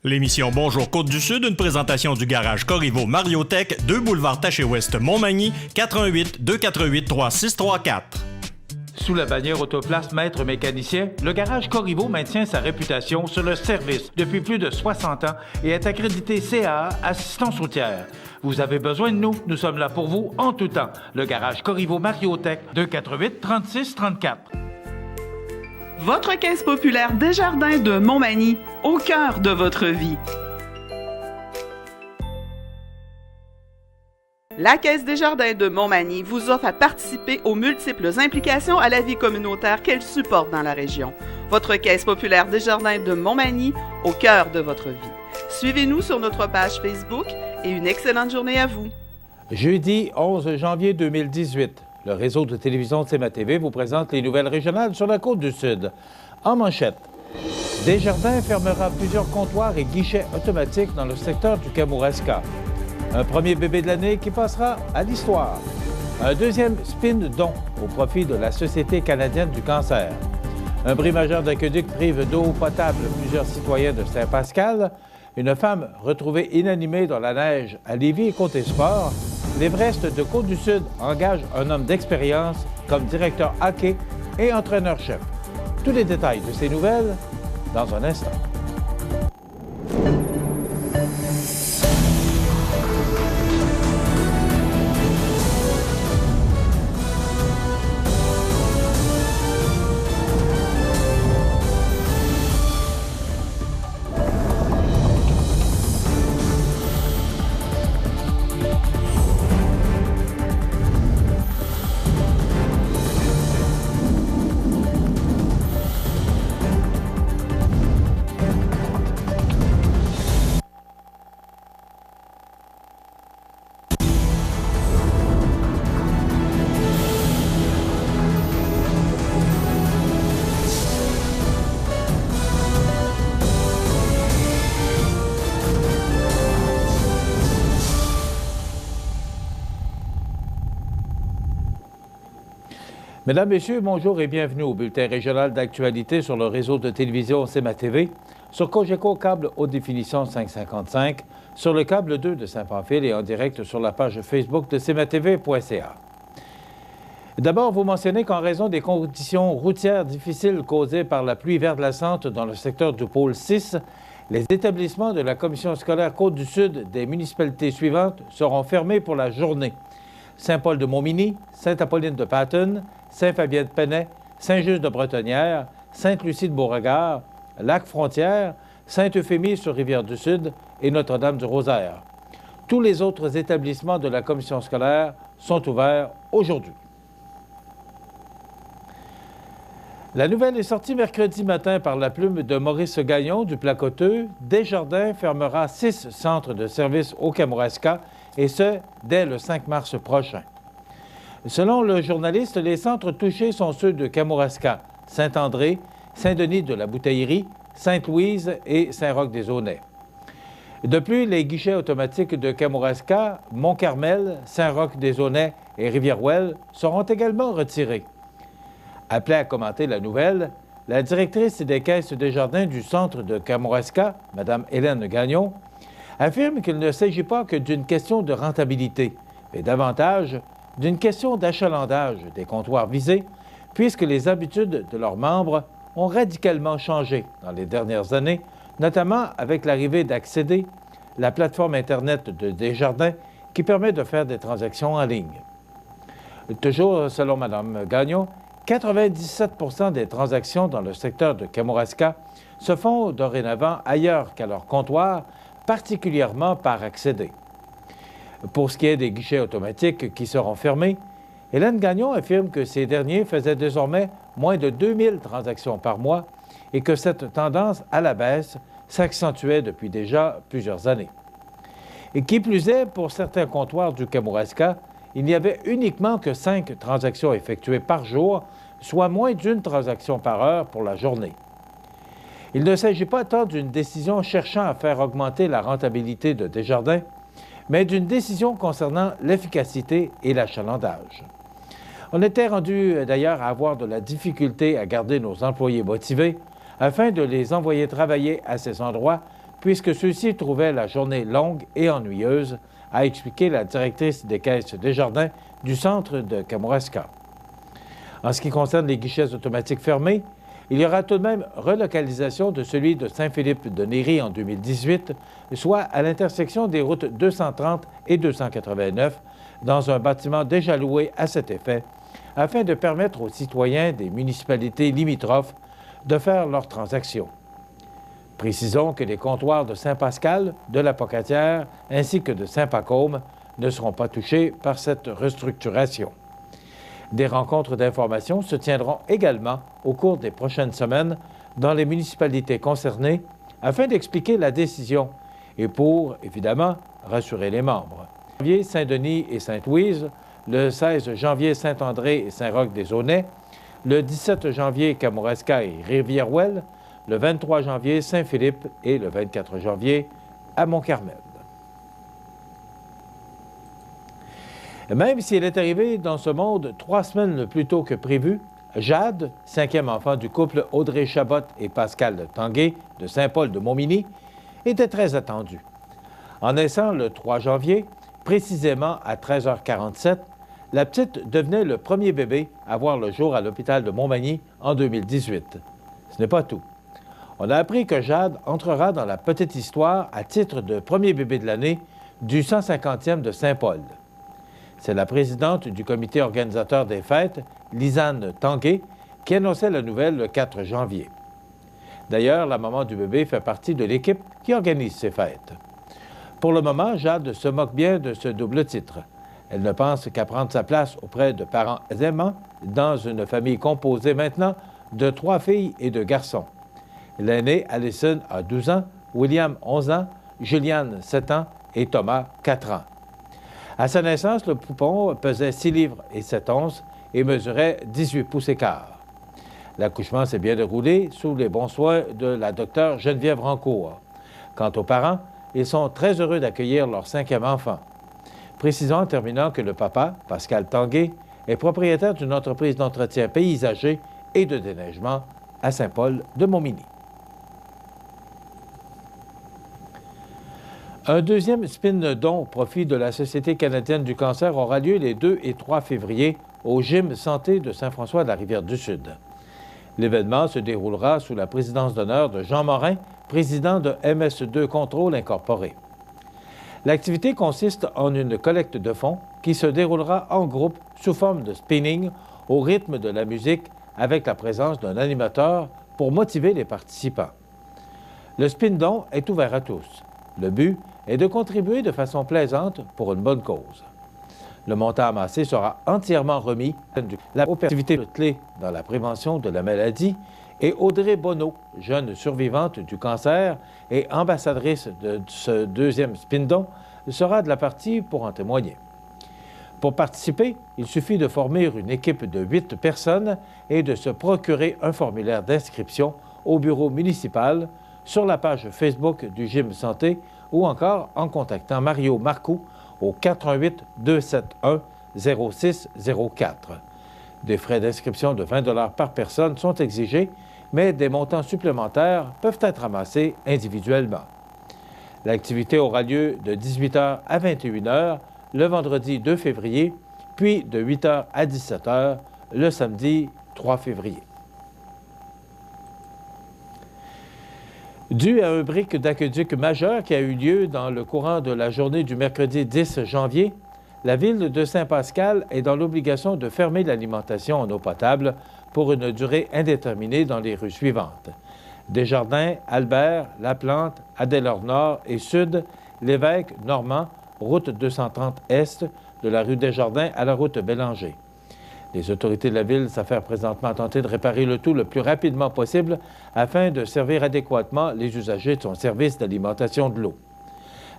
L'émission Bonjour Côte-du-Sud, une présentation du garage Corriveau Mariotech, 2 boulevard Taché-Ouest Montmagny, 418 248 3634. Sous la bannière Autoplace Maître Mécanicien, le garage Corriveau maintient sa réputation sur le service depuis plus de 60 ans et est accrédité CAA Assistance routière. Vous avez besoin de nous, nous sommes là pour vous en tout temps. Le garage Corriveau Mariotech, 248 36 34. Votre caisse populaire Desjardins de Montmagny, au cœur de votre vie. La Caisse Desjardins de Montmagny vous offre à participer aux multiples implications à la vie communautaire qu'elle supporte dans la région. Votre Caisse populaire Desjardins de Montmagny, au cœur de votre vie. Suivez-nous sur notre page Facebook et une excellente journée à vous. Jeudi 11 janvier 2018. Le réseau de télévision de CMA-TV vous présente les nouvelles régionales sur la Côte-du-Sud. En manchette, Desjardins fermera plusieurs comptoirs et guichets automatiques dans le secteur du Kamouraska. Un premier bébé de l'année qui passera à l'histoire. Un deuxième spin don au profit de la Société canadienne du cancer. Un bris majeur d'aqueduc prive d'eau potable plusieurs citoyens de Saint-Pascal. Une femme retrouvée inanimée dans la neige à Lévis et Côte-Espoir. L'Everest de Côte-du-Sud engage un homme d'expérience comme directeur hockey et entraîneur-chef. Tous les détails de ces nouvelles dans un instant. Mesdames, Messieurs, bonjour et bienvenue au bulletin régional d'actualité sur le réseau de télévision CMA-TV, sur Cogeco Câble Haute Définition 555, sur le câble 2 de Saint-Pamphile et en direct sur la page Facebook de cmatv.ca. D'abord, vous mentionnez qu'en raison des conditions routières difficiles causées par la pluie verglaçante dans le secteur du pôle 6, les établissements de la Commission scolaire Côte-du-Sud des municipalités suivantes seront fermés pour la journée. Saint-Paul-de-Montmagny, Sainte-Apolline-de-Paton, Saint-Fabien-de-Penay, Saint-Just-de-Bretonnière, Sainte-Lucie-de-Beauregard, Lac-Frontière, Sainte-Euphémie sur Rivière-du-Sud et Notre-Dame-du-Rosaire. Tous les autres établissements de la commission scolaire sont ouverts aujourd'hui. La nouvelle est sortie mercredi matin par la plume de Maurice Gagnon du Placoteux. Desjardins fermera 6 centres de services au Kamouraska, et ce, dès le 5 mars prochain. Selon le journaliste, les centres touchés sont ceux de Kamouraska, Saint-André, Saint-Denis de la Bouteillerie, Sainte-Louise et Saint-Roch-des-Aunais. De plus, les guichets automatiques de Kamouraska, Mont-Carmel, Saint-Roch-des-Aunais et Rivière-Ouelle seront également retirés. Appelée à commenter la nouvelle, la directrice des caisses Desjardins du centre de Kamouraska, Mme Hélène Gagnon, affirme qu'il ne s'agit pas que d'une question de rentabilité, mais davantage d'une question d'achalandage des comptoirs visés, puisque les habitudes de leurs membres ont radicalement changé dans les dernières années, notamment avec l'arrivée d'Accéder, la plateforme Internet de Desjardins qui permet de faire des transactions en ligne. Toujours selon Mme Gagnon, 97 % des transactions dans le secteur de Kamouraska se font dorénavant ailleurs qu'à leur comptoir, particulièrement par Accéder. Pour ce qui est des guichets automatiques qui seront fermés, Hélène Gagnon affirme que ces derniers faisaient désormais moins de 2000 transactions par mois et que cette tendance à la baisse s'accentuait depuis déjà plusieurs années. Et qui plus est, pour certains comptoirs du Kamouraska, il n'y avait uniquement que 5 transactions effectuées par jour, soit moins d'une transaction par heure pour la journée. Il ne s'agit pas tant d'une décision cherchant à faire augmenter la rentabilité de Desjardins, mais d'une décision concernant l'efficacité et l'achalandage. On était rendu d'ailleurs à avoir de la difficulté à garder nos employés motivés afin de les envoyer travailler à ces endroits puisque ceux-ci trouvaient la journée longue et ennuyeuse, a expliqué la directrice des caisses Desjardins du centre de Kamouraska. En ce qui concerne les guichets automatiques fermés, il y aura tout de même relocalisation de celui de Saint-Philippe-de-Néry en 2018, soit à l'intersection des routes 230 et 289, dans un bâtiment déjà loué à cet effet, afin de permettre aux citoyens des municipalités limitrophes de faire leurs transactions. Précisons que les comptoirs de Saint-Pascal, de la Pocatière ainsi que de Saint-Pacôme ne seront pas touchés par cette restructuration. Des rencontres d'information se tiendront également au cours des prochaines semaines dans les municipalités concernées afin d'expliquer la décision et pour, évidemment, rassurer les membres. Saint-Denis et Sainte-Louise, le 16 janvier Saint-André et Saint-Roch-des-Aunais, le 17 janvier Kamouraska et Rivière-Ouelle, le 23 janvier Saint-Philippe et le 24 janvier à Mont-Carmel. Même si elle est arrivée dans ce monde 3 semaines plus tôt que prévu, Jade, 5e enfant du couple Audrey Chabot et Pascal Tanguay de Saint-Paul-de-Montmagny, était très attendue. En naissant le 3 janvier, précisément à 13h47, la petite devenait le premier bébé à voir le jour à l'hôpital de Montmagny en 2018. Ce n'est pas tout. On a appris que Jade entrera dans la petite histoire à titre de premier bébé de l'année du 150e de Saint-Paul. C'est la présidente du comité organisateur des fêtes, Lisanne Tanguay, qui annonçait la nouvelle le 4 janvier. D'ailleurs, la maman du bébé fait partie de l'équipe qui organise ces fêtes. Pour le moment, Jade se moque bien de ce double titre. Elle ne pense qu'à prendre sa place auprès de parents aimants dans une famille composée maintenant de 3 filles et 2 garçons. L'aîné, Allison, a 12 ans, William, 11 ans, Juliane, 7 ans et Thomas, 4 ans. À sa naissance, le poupon pesait 6 livres et 7 onces et mesurait 18 pouces et quart. L'accouchement s'est bien déroulé sous les bons soins de la docteure Geneviève Rancourt. Quant aux parents, ils sont très heureux d'accueillir leur 5e enfant. Précisons en terminant que le papa, Pascal Tanguay, est propriétaire d'une entreprise d'entretien paysager et de déneigement à Saint-Paul-de-Montmagny. Un deuxième spin-don au profit de la Société canadienne du cancer aura lieu les 2 et 3 février au Gym Santé de Saint-François-de-la-Rivière-du-Sud. L'événement se déroulera sous la présidence d'honneur de Jean Morin, président de MS2 Contrôle Incorporé. L'activité consiste en une collecte de fonds qui se déroulera en groupe sous forme de spinning au rythme de la musique avec la présence d'un animateur pour motiver les participants. Le spin-don est ouvert à tous. Le but est de contribuer de façon plaisante pour une bonne cause. Le montant amassé sera entièrement remis à l'activité clé dans la prévention de la maladie et Audrey Bonneau, jeune survivante du cancer et ambassadrice de ce deuxième spin-don, sera de la partie pour en témoigner. Pour participer, il suffit de former une équipe de 8 personnes et de se procurer un formulaire d'inscription au bureau municipal, sur la page Facebook du Gym Santé ou encore en contactant Mario Marcoux au 418-271-0604. Des frais d'inscription de 20 $ par personne sont exigés, mais des montants supplémentaires peuvent être amassés individuellement. L'activité aura lieu de 18h à 21h le vendredi 2 février, puis de 8h à 17h le samedi 3 février. Dû à un brick d'aqueduc majeur qui a eu lieu dans le courant de la journée du mercredi 10 janvier, la ville de Saint-Pascal est dans l'obligation de fermer l'alimentation en eau potable pour une durée indéterminée dans les rues suivantes: Desjardins, Albert, Laplante, Adélard-Nord et Sud, Lévesque, Normand, route 230 Est, de la rue Desjardins à la route Bélanger. Les autorités de la ville s'affairent présentement à tenter de réparer le tout le plus rapidement possible afin de servir adéquatement les usagers de son service d'alimentation de l'eau.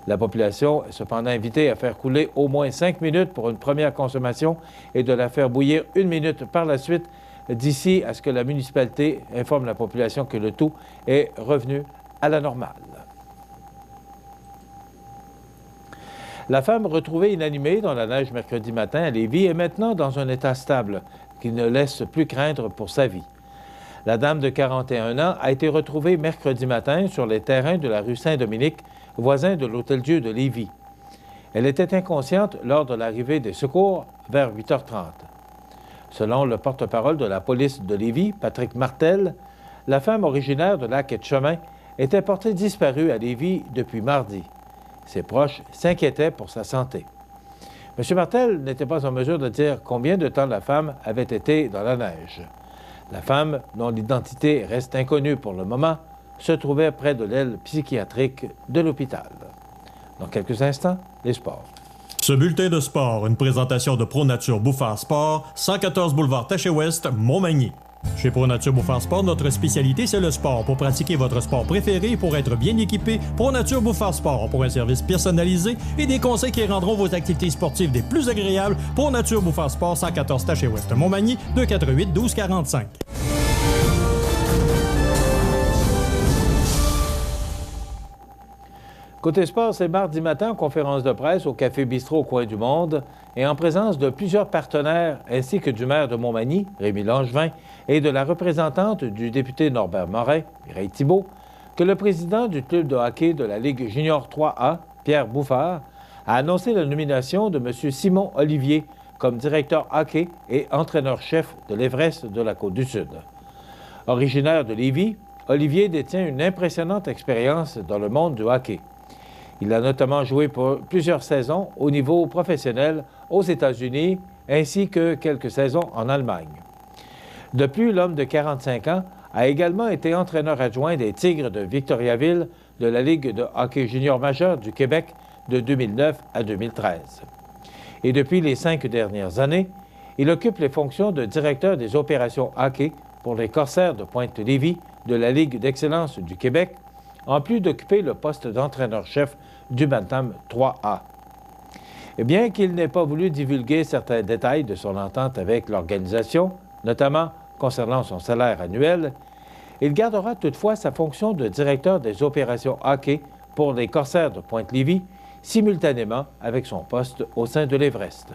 La population est cependant invitée à faire couler au moins 5 minutes pour une première consommation et de la faire bouillir 1 minute par la suite, d'ici à ce que la municipalité informe la population que le tout est revenu à la normale. La femme retrouvée inanimée dans la neige mercredi matin à Lévis est maintenant dans un état stable qui ne laisse plus craindre pour sa vie. La dame de 41 ans a été retrouvée mercredi matin sur les terrains de la rue Saint-Dominique, voisin de l'Hôtel-Dieu de Lévis. Elle était inconsciente lors de l'arrivée des secours vers 8h30. Selon le porte-parole de la police de Lévis, Patrick Martel, la femme originaire de Lac-Etchemin était portée disparue à Lévis depuis mardi. Ses proches s'inquiétaient pour sa santé. M. Martel n'était pas en mesure de dire combien de temps la femme avait été dans la neige. La femme, dont l'identité reste inconnue pour le moment, se trouvait près de l'aile psychiatrique de l'hôpital. Dans quelques instants, les sports. Ce bulletin de sport, une présentation de ProNature Bouffard Sport, 114 boulevard Taché-Ouest, Montmagny. Chez ProNature Bouffard Sport, notre spécialité, c'est le sport. Pour pratiquer votre sport préféré et pour être bien équipé, ProNature Bouffard Sport pour un service personnalisé et des conseils qui rendront vos activités sportives des plus agréables. ProNature Bouffard Sport, 114 Taché-Ouest, Montmagny, 248-1245. Côté sport, c'est mardi matin en conférence de presse au Café Bistrot au coin du Monde et en présence de plusieurs partenaires ainsi que du maire de Montmagny, Rémi Langevin, et de la représentante du député Norbert Morin, Mireille Thibault, que le président du club de hockey de la Ligue junior 3A, Pierre Bouffard, a annoncé la nomination de M. Simon Olivier comme directeur hockey et entraîneur-chef de l'Everest de la Côte-du-Sud. Originaire de Lévis, Olivier détient une impressionnante expérience dans le monde du hockey. Il a notamment joué pour plusieurs saisons au niveau professionnel aux États-Unis ainsi que quelques saisons en Allemagne. De plus, l'homme de 45 ans a également été entraîneur adjoint des Tigres de Victoriaville de la Ligue de hockey junior majeur du Québec de 2009 à 2013. Et depuis les 5 dernières années, il occupe les fonctions de directeur des opérations hockey pour les Corsaires de Pointe-Lévis de la Ligue d'excellence du Québec, en plus d'occuper le poste d'entraîneur-chef du Bantam 3A. Et bien qu'il n'ait pas voulu divulguer certains détails de son entente avec l'organisation, notamment concernant son salaire annuel, il gardera toutefois sa fonction de directeur des opérations hockey pour les Corsaires de Pointe-Lévis, simultanément avec son poste au sein de l'Everest.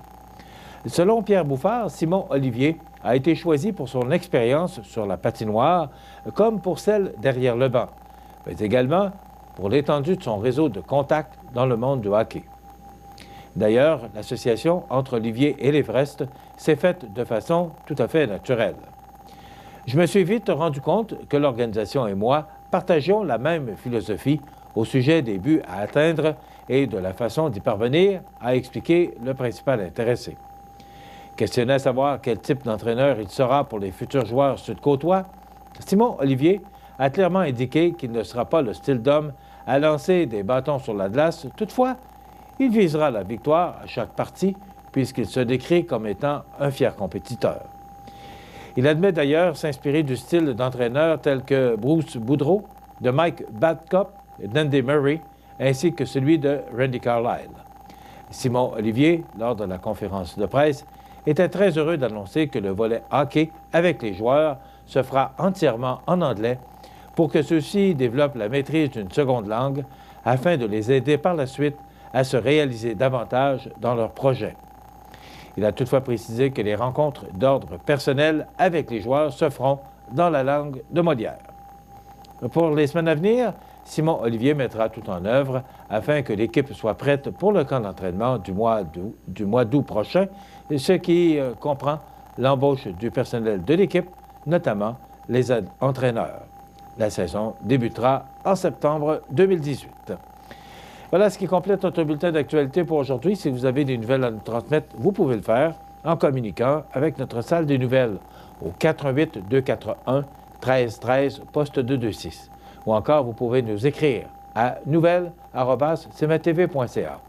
Selon Pierre Bouffard, Simon Olivier a été choisi pour son expérience sur la patinoire comme pour celle derrière le banc, mais également pour l'étendue de son réseau de contacts dans le monde du hockey. D'ailleurs, l'association entre Olivier et l'Everest s'est faite de façon tout à fait naturelle. Je me suis vite rendu compte que l'organisation et moi partagions la même philosophie au sujet des buts à atteindre et de la façon d'y parvenir, a expliqué le principal intéressé. Questionné à savoir quel type d'entraîneur il sera pour les futurs joueurs sud-côtois, Simon Olivier a clairement indiqué qu'il ne sera pas le style d'homme à lancer des bâtons sur la glace. Toutefois, il visera la victoire à chaque partie puisqu'il se décrit comme étant un fier compétiteur. Il admet d'ailleurs s'inspirer du style d'entraîneur tel que Bruce Boudreau, de Mike Babcock et d'Andy Murray, ainsi que celui de Randy Carlyle. Simon Olivier, lors de la conférence de presse, était très heureux d'annoncer que le volet hockey avec les joueurs se fera entièrement en anglais pour que ceux-ci développent la maîtrise d'une seconde langue afin de les aider par la suite à se réaliser davantage dans leurs projets. Il a toutefois précisé que les rencontres d'ordre personnel avec les joueurs se feront dans la langue de Molière. Pour les semaines à venir, Simon Olivier mettra tout en œuvre afin que l'équipe soit prête pour le camp d'entraînement du mois d'août prochain, ce qui comprend l'embauche du personnel de l'équipe, notamment les entraîneurs. La saison débutera en septembre 2018. Voilà ce qui complète notre bulletin d'actualité pour aujourd'hui. Si vous avez des nouvelles à nous transmettre, vous pouvez le faire en communiquant avec notre salle des nouvelles au 418-241-1313, poste 226. Ou encore, vous pouvez nous écrire à nouvelles@cmatv.ca.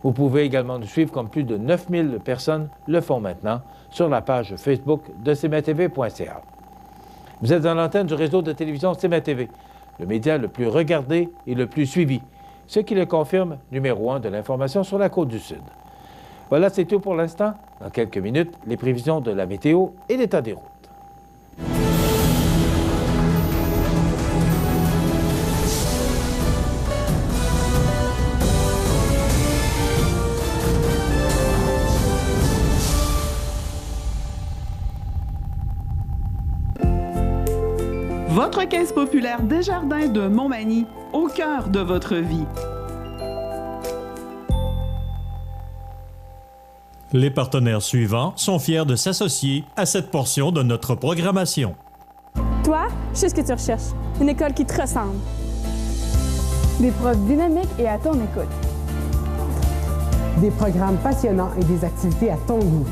Vous pouvez également nous suivre comme plus de 9000 personnes le font maintenant sur la page Facebook de cmatv.ca. Vous êtes dans l'antenne du réseau de télévision CMA-TV, le média le plus regardé et le plus suivi, ce qui le confirme numéro 1 de l'information sur la Côte-du-Sud. Voilà, c'est tout pour l'instant. Dans quelques minutes, les prévisions de la météo et l'état des routes. Votre Caisse populaire Desjardins de Montmagny, au cœur de votre vie. Les partenaires suivants sont fiers de s'associer à cette portion de notre programmation. Toi, je sais ce que tu recherches. Une école qui te ressemble. Des profs dynamiques et à ton écoute. Des programmes passionnants et des activités à ton goût.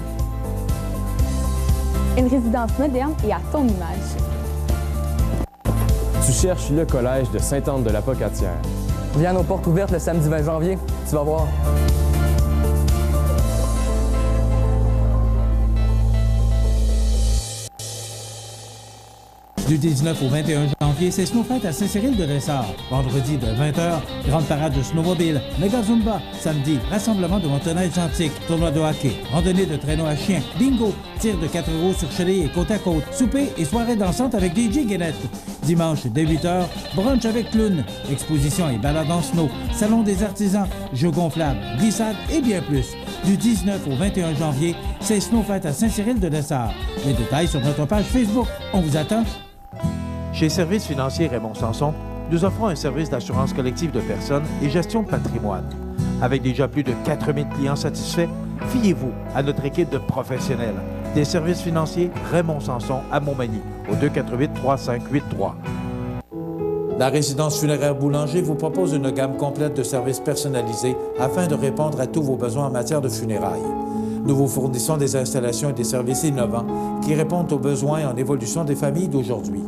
Une résidence moderne et à ton image. Tu cherches le collège de Sainte-Anne-de-la-Pocatière. Viens à nos portes ouvertes le samedi 20 janvier. Tu vas voir. Du 19 au 21 janvier, c'est Snowfight à Saint-Cyril-de-Lessard. Vendredi de 20h, grande parade de snowmobile, méga zumba. Samedi, rassemblement de motoneige antique, tournoi de hockey, randonnée de traîneau à chien, bingo, tir de 4 roues sur chalet et côte à côte, souper et soirée dansante avec DJ Guénette. Dimanche, dès 8h, brunch avec clown, exposition et balade en snow, salon des artisans, jeux gonflables, glissades et bien plus. Du 19 au 21 janvier, c'est Snowfight à Saint-Cyril-de-Lessard. Les détails sur notre page Facebook. On vous attend. Chez Services financiers Raymond Sanson, nous offrons un service d'assurance collective de personnes et gestion de patrimoine. Avec déjà plus de 4000 clients satisfaits, fiez-vous à notre équipe de professionnels. Des services financiers Raymond Sanson à Montmagny, au 248-3583. La résidence funéraire Boulanger vous propose une gamme complète de services personnalisés afin de répondre à tous vos besoins en matière de funérailles. Nous vous fournissons des installations et des services innovants qui répondent aux besoins en évolution des familles d'aujourd'hui.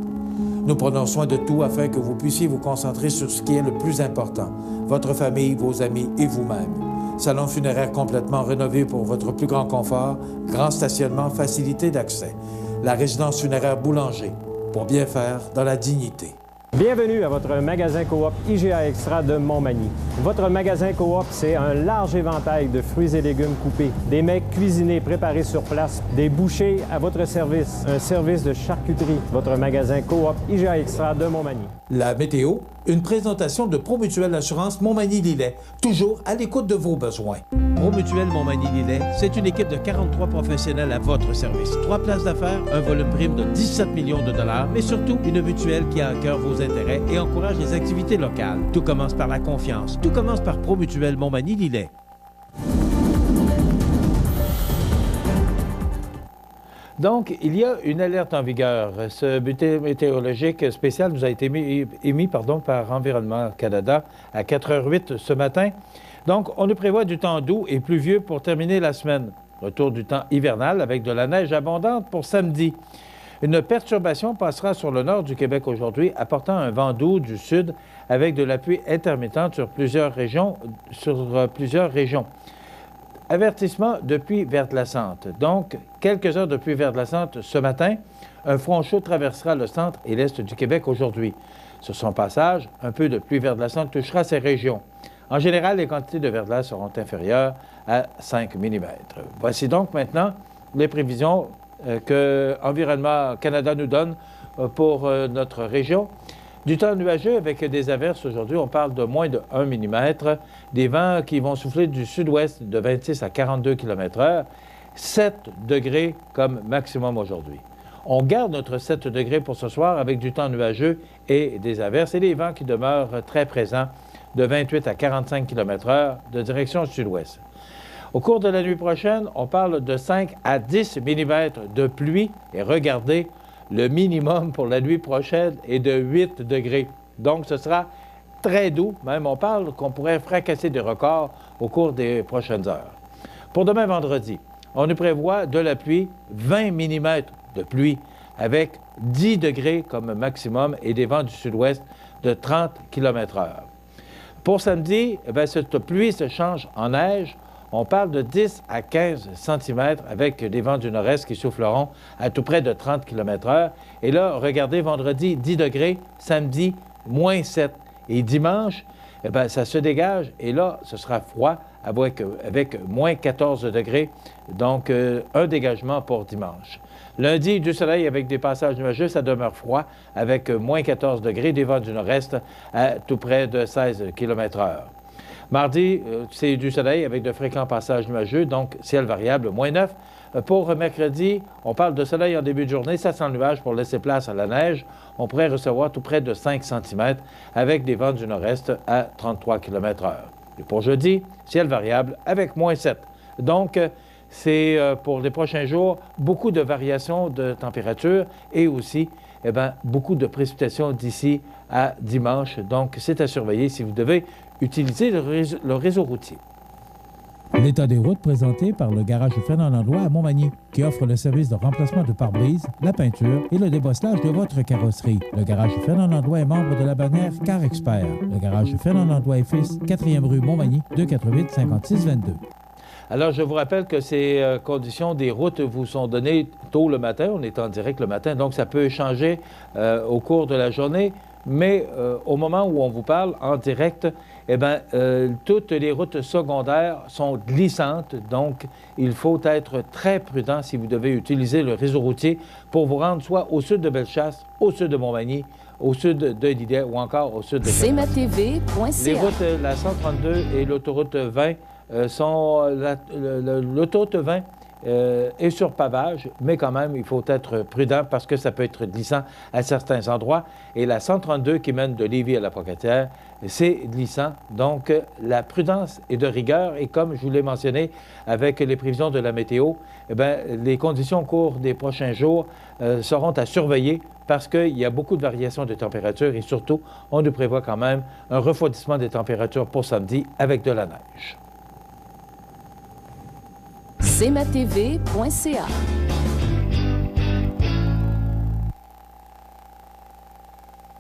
Nous prenons soin de tout afin que vous puissiez vous concentrer sur ce qui est le plus important, votre famille, vos amis et vous-même. Salon funéraire complètement rénové pour votre plus grand confort, grand stationnement, facilité d'accès. La résidence funéraire Boulanger, pour bien faire dans la dignité. Bienvenue à votre magasin Coop IGA Extra de Montmagny. Votre magasin Coop, c'est un large éventail de fruits et légumes coupés, des mets cuisinés préparés sur place, des bouchées à votre service, un service de charcuterie. Votre magasin Coop IGA Extra de Montmagny. La météo, une présentation de Promutuelle Assurance Montmagny-Lillet, toujours à l'écoute de vos besoins. Promutuelle Montmagny-Lillet, c'est une équipe de 43 professionnels à votre service. 3 places d'affaires, un volume prime de 17 millions de dollars, mais surtout une mutuelle qui a à cœur vos intérêts et encourage les activités locales. Tout commence par la confiance. Tout commence par Promutuelle Montmagny-Lillet. Donc, il y a une alerte en vigueur. Ce bulletin météorologique spécial nous a été émis par Environnement Canada à 4h08 ce matin. Donc, on nous prévoit du temps doux et pluvieux pour terminer la semaine. Retour du temps hivernal avec de la neige abondante pour samedi. Une perturbation passera sur le nord du Québec aujourd'hui, apportant un vent doux du sud avec de la pluie intermittente sur plusieurs régions. Avertissement de pluie verglaçante. Donc, quelques heures de pluie verglaçante ce matin. Un front chaud traversera le centre et l'est du Québec aujourd'hui. Sur son passage, un peu de pluie verglaçante touchera ces régions. En général, les quantités de verglas seront inférieures à 5 mm. Voici donc maintenant les prévisions que Environnement Canada nous donne pour notre région. Du temps nuageux avec des averses aujourd'hui, on parle de moins de 1 mm. Des vents qui vont souffler du sud-ouest de 26 à 42 km/h. 7 degrés comme maximum aujourd'hui. On garde notre 7 degrés pour ce soir avec du temps nuageux et des averses et des vents qui demeurent très présents de 28 à 45 km/h de direction sud-ouest. Au cours de la nuit prochaine, on parle de 5 à 10 mm de pluie. Et regardez, le minimum pour la nuit prochaine est de 8 degrés. Donc, ce sera très doux. Même, on parle qu'on pourrait fracasser des records au cours des prochaines heures. Pour demain vendredi, on nous prévoit de la pluie, 20 mm de pluie, avec 10 degrés comme maximum et des vents du sud-ouest de 30 km/h. Pour samedi, cette pluie se change en neige. On parle de 10 à 15 cm avec des vents du nord-est qui souffleront à tout près de 30 km/h. Et là, regardez, vendredi, 10 degrés, samedi, moins 7. Et dimanche, ça se dégage et là, ce sera froid avec moins 14 degrés. Donc, un dégagement pour dimanche. Lundi, du soleil avec des passages nuageux, ça demeure froid avec moins 14 degrés, des vents du nord-est à tout près de 16 km/h. Mardi, c'est du soleil avec de fréquents passages nuageux, donc ciel variable, moins 9. Pour mercredi, on parle de soleil en début de journée, ça sent le nuage pour laisser place à la neige. On pourrait recevoir tout près de 5 cm avec des vents du nord-est à 33 km/h. Et pour jeudi, ciel variable avec -7. Donc, c'est pour les prochains jours, beaucoup de variations de température et aussi beaucoup de précipitations d'ici à dimanche. Donc, c'est à surveiller si vous devez utiliser le réseau routier. L'état des routes présenté par le garage Fernand Landois à Montmagny, qui offre le service de remplacement de pare-brise, la peinture et le débosselage de votre carrosserie. Le garage Fernand Landois est membre de la bannière Car Expert. Le garage Fernand Landois et Fils, 4e rue Montmagny, 248-5622. Alors, je vous rappelle que ces conditions des routes vous sont données tôt le matin. On est en direct le matin, donc ça peut changer au cours de la journée. Mais au moment où on vous parle en direct, toutes les routes secondaires sont glissantes. Donc, il faut être très prudent si vous devez utiliser le réseau routier pour vous rendre soit au sud de Bellechasse, au sud de Montmagny, au sud de Lillet ou encore au sud de cmatv.ca. Les routes, la 132 et l'autoroute 20 l'autoroute 20 est sur pavage, mais quand même, il faut être prudent parce que ça peut être glissant à certains endroits. Et la 132 qui mène de Lévis à la Pocatière, c'est glissant. Donc, la prudence est de rigueur. Et comme je vous l'ai mentionné avec les prévisions de la météo, les conditions au cours des prochains jours seront à surveiller parce qu'il y a beaucoup de variations de température et surtout, on nous prévoit quand même un refroidissement des températures pour samedi avec de la neige. cmatv.ca.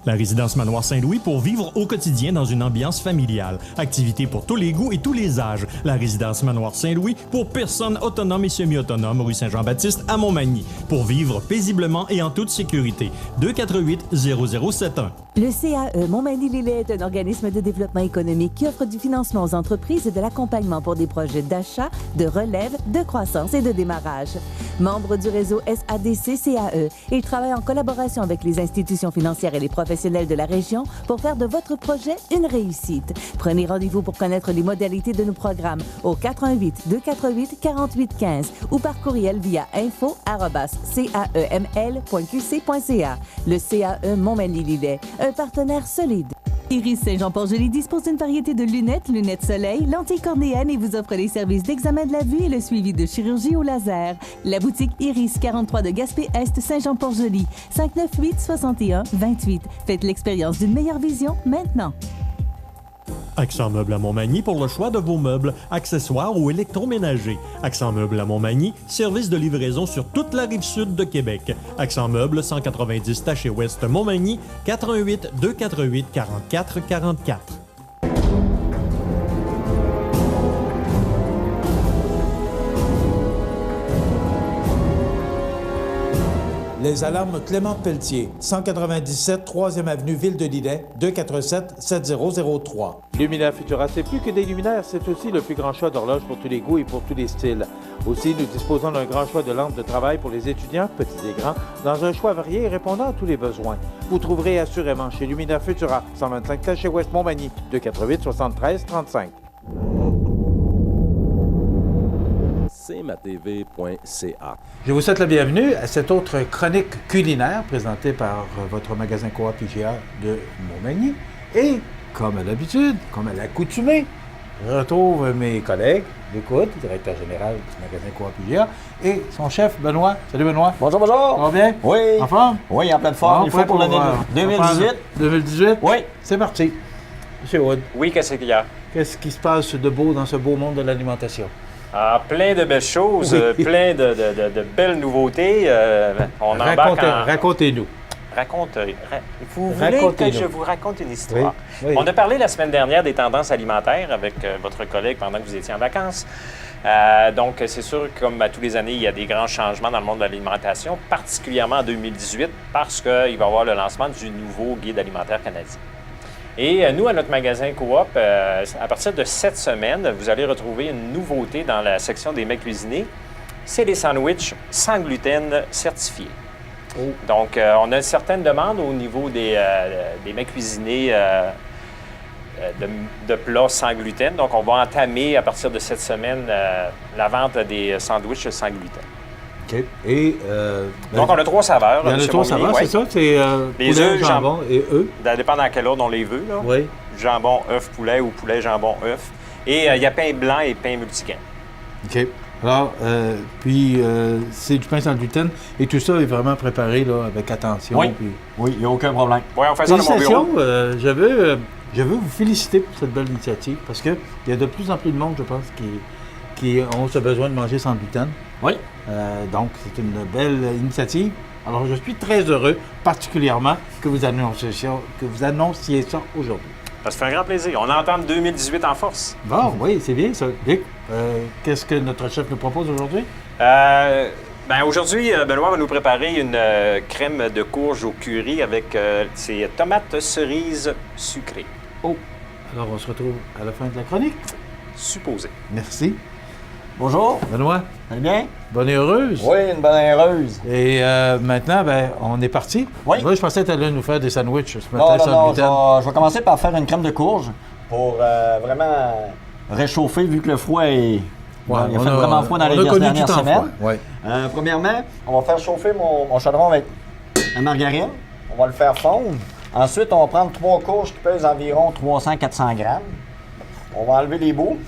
La résidence Manoir Saint-Louis pour vivre au quotidien dans une ambiance familiale. Activités pour tous les goûts et tous les âges. La résidence Manoir Saint-Louis pour personnes autonomes et semi-autonomes, rue Saint-Jean-Baptiste à Montmagny. Pour vivre paisiblement et en toute sécurité. 248-0071. Le CAE Montmagny-Lillet est un organisme de développement économique qui offre du financement aux entreprises et de l'accompagnement pour des projets d'achat, de relève, de croissance et de démarrage. Membre du réseau SADC-CAE, il travaille en collaboration avec les institutions financières et les professionnels de la région pour faire de votre projet une réussite. Prenez rendez-vous pour connaître les modalités de nos programmes au 418-248-4815 ou par courriel via info@caeml.qc.ca. Le CAE Montmagny-Lillet, un partenaire solide. Iris Saint-Jean-Port-Joli dispose d'une variété de lunettes soleil, lentilles cornéennes et vous offre les services d'examen de la vue et le suivi de chirurgie au laser. La boutique Iris 43 de Gaspé-Est Saint-Jean-Port-Joli, 598-61-28. Faites l'expérience d'une meilleure vision maintenant. Accent Meubles à Montmagny pour le choix de vos meubles, accessoires ou électroménagers. Accent Meubles à Montmagny, service de livraison sur toute la rive sud de Québec. Accent Meubles, 190 Taché Ouest Montmagny, 418-248-4444. Les alarmes Clément Pelletier, 197 3e avenue Ville de Lillet, 247-7003. Luminaire Futura, c'est plus que des luminaires, c'est aussi le plus grand choix d'horloges pour tous les goûts et pour tous les styles. Aussi, nous disposons d'un grand choix de lampes de travail pour les étudiants, petits et grands, dans un choix varié et répondant à tous les besoins. Vous trouverez assurément chez Luminaire Futura, 125 Taché Ouest Montmagny, 248-73-35. cmatv.ca. Je vous souhaite la bienvenue à cette autre chronique culinaire présentée par votre magasin Coop IGA de Montmagny. Et, comme à l'habitude, comme à l'accoutumée, je retrouve mes collègues, Luc Hood, directeur général du magasin Coop IGA, et son chef, Benoît. Salut Benoît. Bonjour, bonjour. Ça va bien? Oui. En forme? Oui, en pleine forme. Il faut pour l'année 2018. 2018? Oui. C'est parti. Monsieur Hood. Oui, qu'est-ce qu'il y a? Qu'est-ce qui se passe de beau dans ce beau monde de l'alimentation? Ah, plein de belles choses, oui. Plein de belles nouveautés. On embarque en... Racontez-nous. Vous voulez que je vous raconte une histoire? Oui, oui. On a parlé la semaine dernière des tendances alimentaires avec votre collègue pendant que vous étiez en vacances. Donc, c'est sûr que comme à tous les années, il y a des grands changements dans le monde de l'alimentation, particulièrement en 2018, parce qu'il va y avoir le lancement du nouveau guide alimentaire canadien. Et nous, à notre magasin Coop, à partir de cette semaine, vous allez retrouver une nouveauté dans la section des mets cuisinés. C'est les sandwichs sans gluten certifiés. Oh. Donc, on a une certaine demande au niveau des mets cuisinés de plats sans gluten. Donc, on va entamer à partir de cette semaine la vente des sandwichs sans gluten. OK. Et, donc, on a 3 saveurs. Il y en a 3 saveurs, c'est ça? C'est les poulet, œufs, jambon et œufs. Ça dépend dans quel ordre on les veut. Là. Oui. Jambon, œuf, poulet ou poulet, jambon, œuf. Et il y a pain blanc et pain multigrain. OK. Alors, c'est du pain sans gluten. Et tout ça est vraiment préparé là, avec attention. Oui, puis... oui, il n'y a aucun problème. Oui, on fait ça dans mon bureau. Je veux vous féliciter pour cette belle initiative parce qu'il y a de plus en plus de monde, je pense, qui ont ce besoin de manger sans gluten. Oui. Donc, c'est une belle initiative. Alors, je suis très heureux, particulièrement, que vous annonciez ça aujourd'hui. Ça fait un grand plaisir. On entend 2018 en force. Bon, oui, c'est bien ça. Luc, qu'est-ce que notre chef nous propose aujourd'hui? Aujourd'hui, Benoît va nous préparer une crème de courge au curry avec ses tomates cerises sucrées. Oh! Alors, on se retrouve à la fin de la chronique. Supposé. Merci. Bonjour. Benoît. Ça va bien? Bonne et heureuse. Oui, une bonne et heureuse. Et maintenant, on est parti. Oui. Moi, je pensais que tu allais nous faire des sandwichs ce matin. Non, je vais commencer par faire une crème de courge pour vraiment réchauffer vu que le froid est... Ouais, il a fait vraiment froid dans les dernières semaines. Ouais. Premièrement, on va faire chauffer mon chaudron avec la margarine. On va le faire fondre. Ensuite, on va prendre 3 courges qui pèsent environ 300-400 grammes. On va enlever les bouts.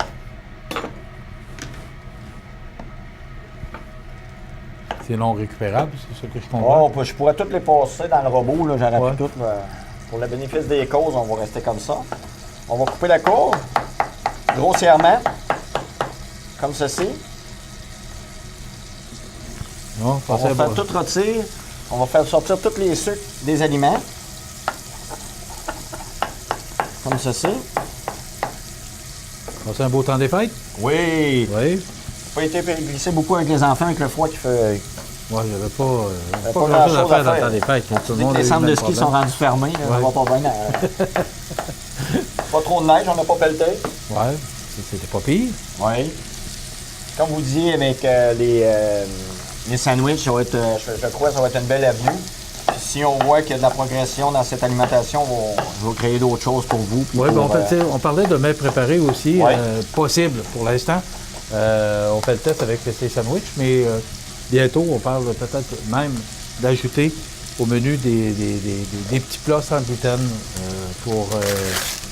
C'est non récupérable, c'est ça que je comprends? Oh, je pourrais toutes les passer dans le robot. J'aurais pu toutes. Pour le bénéfice des causes, on va rester comme ça. On va couper la courge grossièrement, comme ceci. Non, on va faire tout rôtir. On va faire sortir tous les sucres des aliments. Comme ceci. C'est un beau temps des fêtes? Oui. Oui. Pas été glissé beaucoup avec les enfants, avec le froid qui fait... Oui, il n'y avait pas grand-chose à faire dans le temps des fêtes. Les centres de ski sont rendus fermés. On va pas bien. Pas trop de neige, on n'a pas pelleté. Oui, c'était pas pire. Oui. Comme vous disiez, avec les sandwichs, ça va être, je crois que ça va être une belle avenue. Puis si on voit qu'il y a de la progression dans cette alimentation, je vais créer d'autres choses pour vous. Oui, on parlait de mets préparés aussi, possible pour l'instant. On fait le test avec ces sandwichs, mais bientôt, on parle peut-être même d'ajouter au menu des petits plats sans gluten pour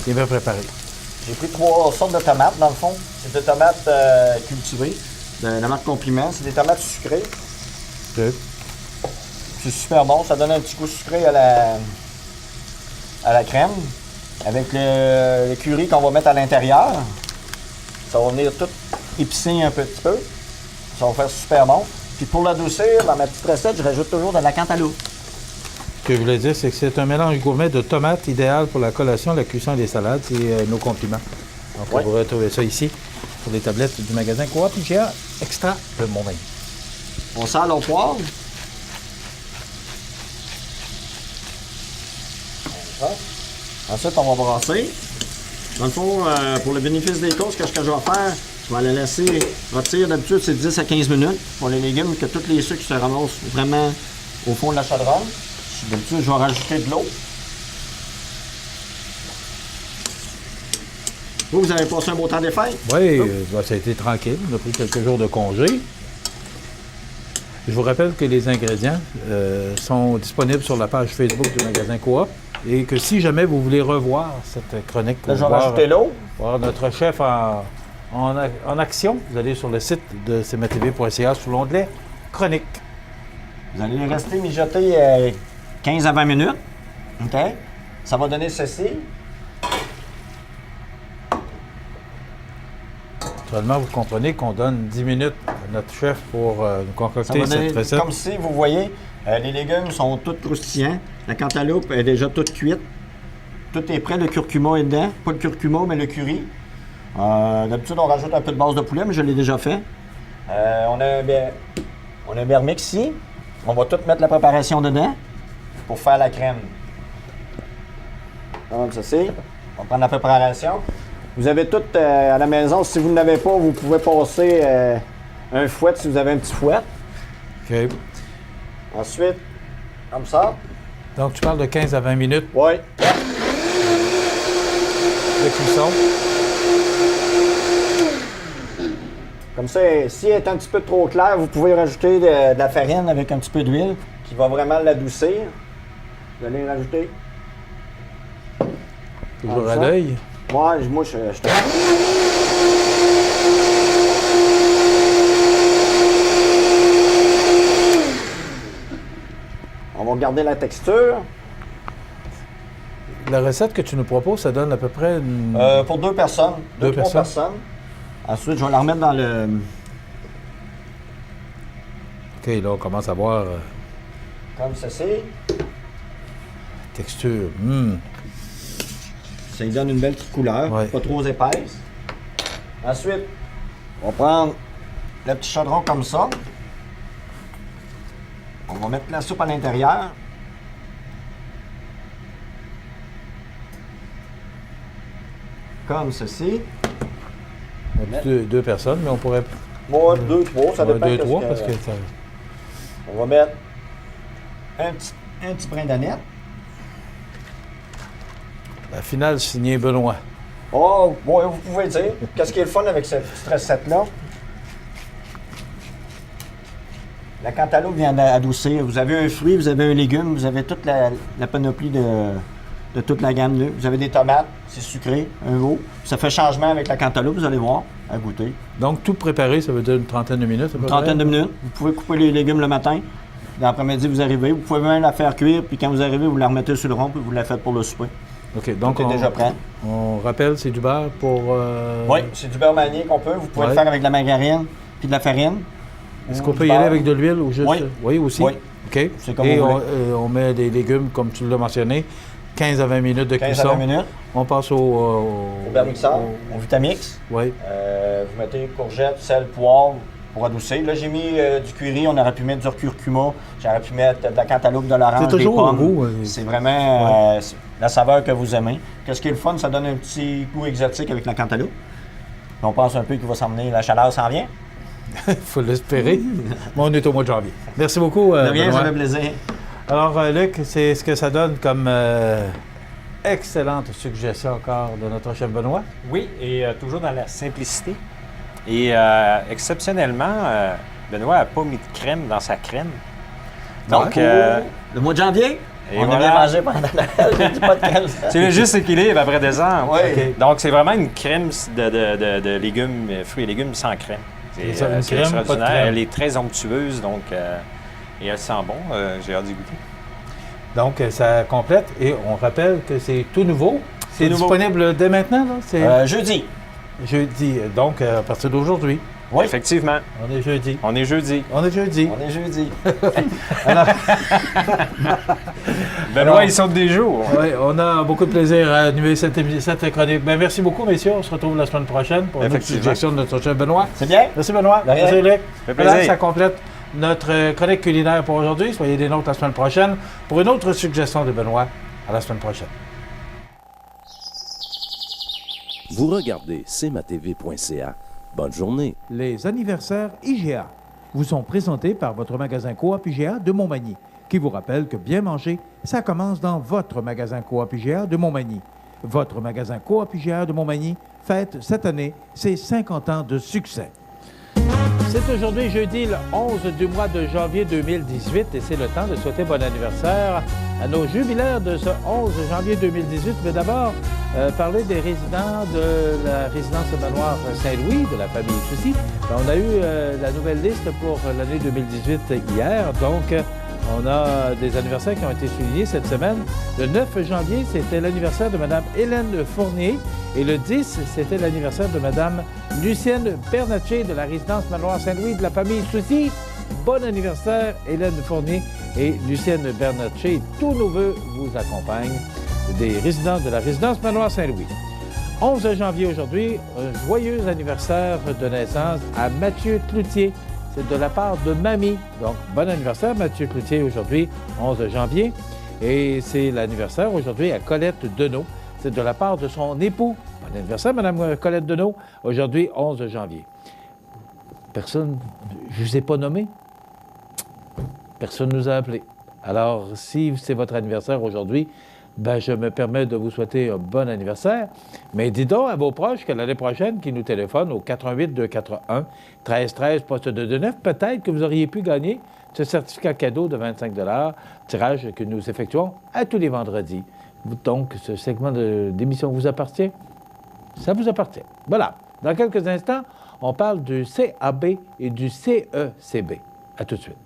les mets préparés. J'ai pris 3 sortes de tomates, dans le fond. C'est des tomates cultivées, de la marque Compliment. C'est des tomates sucrées. Okay. C'est super bon. Ça donne un petit goût sucré à la crème. Avec le curry qu'on va mettre à l'intérieur. Ça va venir tout épicé un petit peu. Ça va faire super bon. Puis pour l'adoucir, dans ma petite recette, je rajoute toujours de la cantaloupe. Ce que je voulais dire, c'est que c'est un mélange gourmet de tomates idéal pour la collation, la cuisson et les salades. C'est nos compliments. Donc, on va retrouver ça ici, sur les tablettes du magasin Coop IGA Extra de Montmagny. On sale au poivre. Ensuite, on va brasser. Dans le fond, pour le bénéfice des causes, ce que je vais faire, je vais la laisser rôtir. D'habitude, c'est 10 à 15 minutes pour les légumes, que tous les sucres se ramassent vraiment au fond de la chaudronne. D'habitude, je vais rajouter de l'eau. Vous avez passé un beau temps des fêtes? Oui, ça a été tranquille. On a pris quelques jours de congé. Je vous rappelle que les ingrédients sont disponibles sur la page Facebook du magasin Coop et que si jamais vous voulez revoir cette chronique, là, je vais rajouter l'eau. Voir notre chef en action, vous allez sur le site de cmatv.ca sous l'onglet Chronique. Vous allez rester mijoter 15 à 20 minutes. OK? Ça va donner ceci. Seulement, vous comprenez qu'on donne 10 minutes à notre chef pour nous concocter cette recette. Comme si, vous voyez, les légumes sont tous croustillants. La cantaloupe est déjà toute cuite. Tout est prêt. Le curcuma est dedans. Pas le curcuma, mais le curry. D'habitude, on rajoute un peu de base de poulet, mais je l'ai déjà fait. On a un bermix ici. On va tout mettre la préparation dedans pour faire la crème. Donc, ceci. On va prendre la préparation. Vous avez tout à la maison. Si vous ne l'avez pas, vous pouvez passer un fouet si vous avez un petit fouet. OK. Ensuite, comme ça. Donc, tu parles de 15 à 20 minutes? Oui. De cuisson. Comme ça, si elle est un petit peu trop claire, vous pouvez rajouter de la farine avec un petit peu d'huile qui va vraiment l'adoucir. Vous allez rajouter. Toujours à l'œil? Moi, je te... On va garder la texture. La recette que tu nous proposes, ça donne à peu près... pour 2 personnes. 2 personnes. Ensuite, je vais la remettre dans le... OK, là, on commence à voir... Comme ceci. Texture. Ça lui donne une belle petite couleur, pas trop épaisse. Ensuite, on va prendre le petit chaudron comme ça. On va mettre la soupe à l'intérieur. Comme ceci. Deux personnes, mais on pourrait... Moi, 2, 3, ça dépend. 2, 3, parce que... On va mettre un petit brin d'aneth. La finale signée Benoît. Oh, bon, vous pouvez dire. Qu'est-ce qui est le fun avec cette petite recette-là? La cantaloupe vient d'adoucir. Vous avez un fruit, vous avez un légume, vous avez toute la panoplie de toute la gamme. Là. Vous avez des tomates, c'est sucré, un veau. Ça fait changement avec la cantaloupe, vous allez voir, à goûter. Donc, tout préparé, ça veut dire une trentaine de minutes? Une trentaine de minutes. Vous pouvez couper les légumes le matin. L'après-midi, vous arrivez. Vous pouvez même la faire cuire, puis quand vous arrivez, vous la remettez sur le rond, puis vous la faites pour le souper. OK, donc tout est déjà prêt. On rappelle, c'est du beurre pour... Oui, c'est du beurre manié qu'on peut. Vous pouvez le faire avec de la margarine puis de la farine. Est-ce qu'on peut y aller avec de l'huile ou juste... Oui, aussi? Oui. OK. C'est comme et on met des légumes, comme tu l'as mentionné, 15 à 20 minutes de cuisson. 15 à 20 minutes. On passe au Bernixard, au Vitamix. Oui. Vous mettez courgettes, sel, poivre pour adoucir. Là, j'ai mis du curry. On aurait pu mettre du curcuma. J'aurais pu mettre de la cantaloupe, de l'orange, des pommes. Goût, c'est vraiment la saveur que vous aimez. Qu'est-ce qui est le fun? Ça donne un petit goût exotique avec la cantaloupe. Puis on pense un peu qu'il va s'emmener. La chaleur s'en vient. Il faut l'espérer. Mais on est au mois de janvier. Merci beaucoup, de rien, Benoît. ça fait plaisir. Alors, Luc, c'est ce que ça donne comme excellente suggestion encore de notre chef Benoît. Oui, et toujours dans la simplicité. Et exceptionnellement, Benoît n'a pas mis de crème dans sa crème. Donc, le mois de janvier, on a bien mangé pendant Noël, j'ai dit pas de crème. C'est le juste équilibre après décembre. Oui. Okay. Donc, c'est vraiment une crème de légumes, fruits et légumes sans crème. C'est extraordinaire. Pas de crème. Elle est très onctueuse, donc, et elle sent bon. J'ai hâte d'y goûter. Donc, ça complète. Et on rappelle que c'est tout nouveau. C'est disponible dès maintenant, là? Jeudi. Jeudi. Donc, à partir d'aujourd'hui. Oui. Effectivement. On est jeudi. On est jeudi. On est jeudi. On est jeudi. Alors, Benoît, il saute des jours. Oui, on a beaucoup de plaisir à animer cette chronique. Ben, merci beaucoup, messieurs. On se retrouve la semaine prochaine pour une autre suggestion de notre chef Benoît. C'est bien. Merci, Benoît. Merci, Luc. Ça fait plaisir. Voilà, ça complète notre chronique culinaire pour aujourd'hui. Soyez des nôtres la semaine prochaine pour une autre suggestion de Benoît. À la semaine prochaine. Vous regardez cmatv.ca. Bonne journée. Les anniversaires IGA vous sont présentés par votre magasin Coop IGA de Montmagny, qui vous rappelle que bien manger, ça commence dans votre magasin Coop IGA de Montmagny. Votre magasin Coop IGA de Montmagny fête cette année ses 50 ans de succès. C'est aujourd'hui jeudi le 11 du mois de janvier 2018 et c'est le temps de souhaiter bon anniversaire à nos jubilaires de ce 11 janvier 2018. Mais d'abord, parler des résidents de la résidence manoir Saint-Louis, de la famille Soucy. On a eu la nouvelle liste pour l'année 2018 hier, donc on a des anniversaires qui ont été soulignés cette semaine. Le 9 janvier, c'était l'anniversaire de Mme Hélène Fournier et le 10, c'était l'anniversaire de Mme Lucienne Bernatchez de la résidence manoir Saint-Louis de la famille Soucy. Bon anniversaire, Hélène Fournier et Lucienne Bernatchez. Tous nos vœux vous accompagnent des résidents de la résidence manoir Saint-Louis. 11 janvier aujourd'hui, un joyeux anniversaire de naissance à Mathieu Cloutier. C'est de la part de mamie. Donc, bon anniversaire, Mathieu Cloutier, aujourd'hui, 11 janvier. Et c'est l'anniversaire aujourd'hui à Colette Deneau. C'est de la part de son époux. Bon anniversaire, Mme Colette Deneau, aujourd'hui, 11 janvier. Personne, je ne vous ai pas nommé. Personne ne nous a appelés. Alors, si c'est votre anniversaire aujourd'hui, ben, je me permets de vous souhaiter un bon anniversaire. Mais dis donc à vos proches que l'année prochaine, qui nous téléphonent au 88-241-1313, poste 229, peut-être que vous auriez pu gagner ce certificat cadeau de 25 $, tirage que nous effectuons à tous les vendredis. Donc, ce segment d'émission vous appartient? Ça vous appartient. Voilà. Dans quelques instants, on parle du CAB et du CECB. À tout de suite.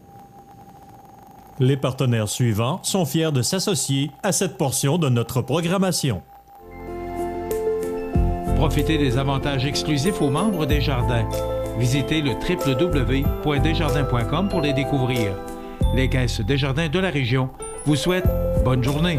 Les partenaires suivants sont fiers de s'associer à cette portion de notre programmation. Profitez des avantages exclusifs aux membres des Jardins. Visitez le www.desjardins.com pour les découvrir. Les caisses Desjardins de la région vous souhaitent bonne journée.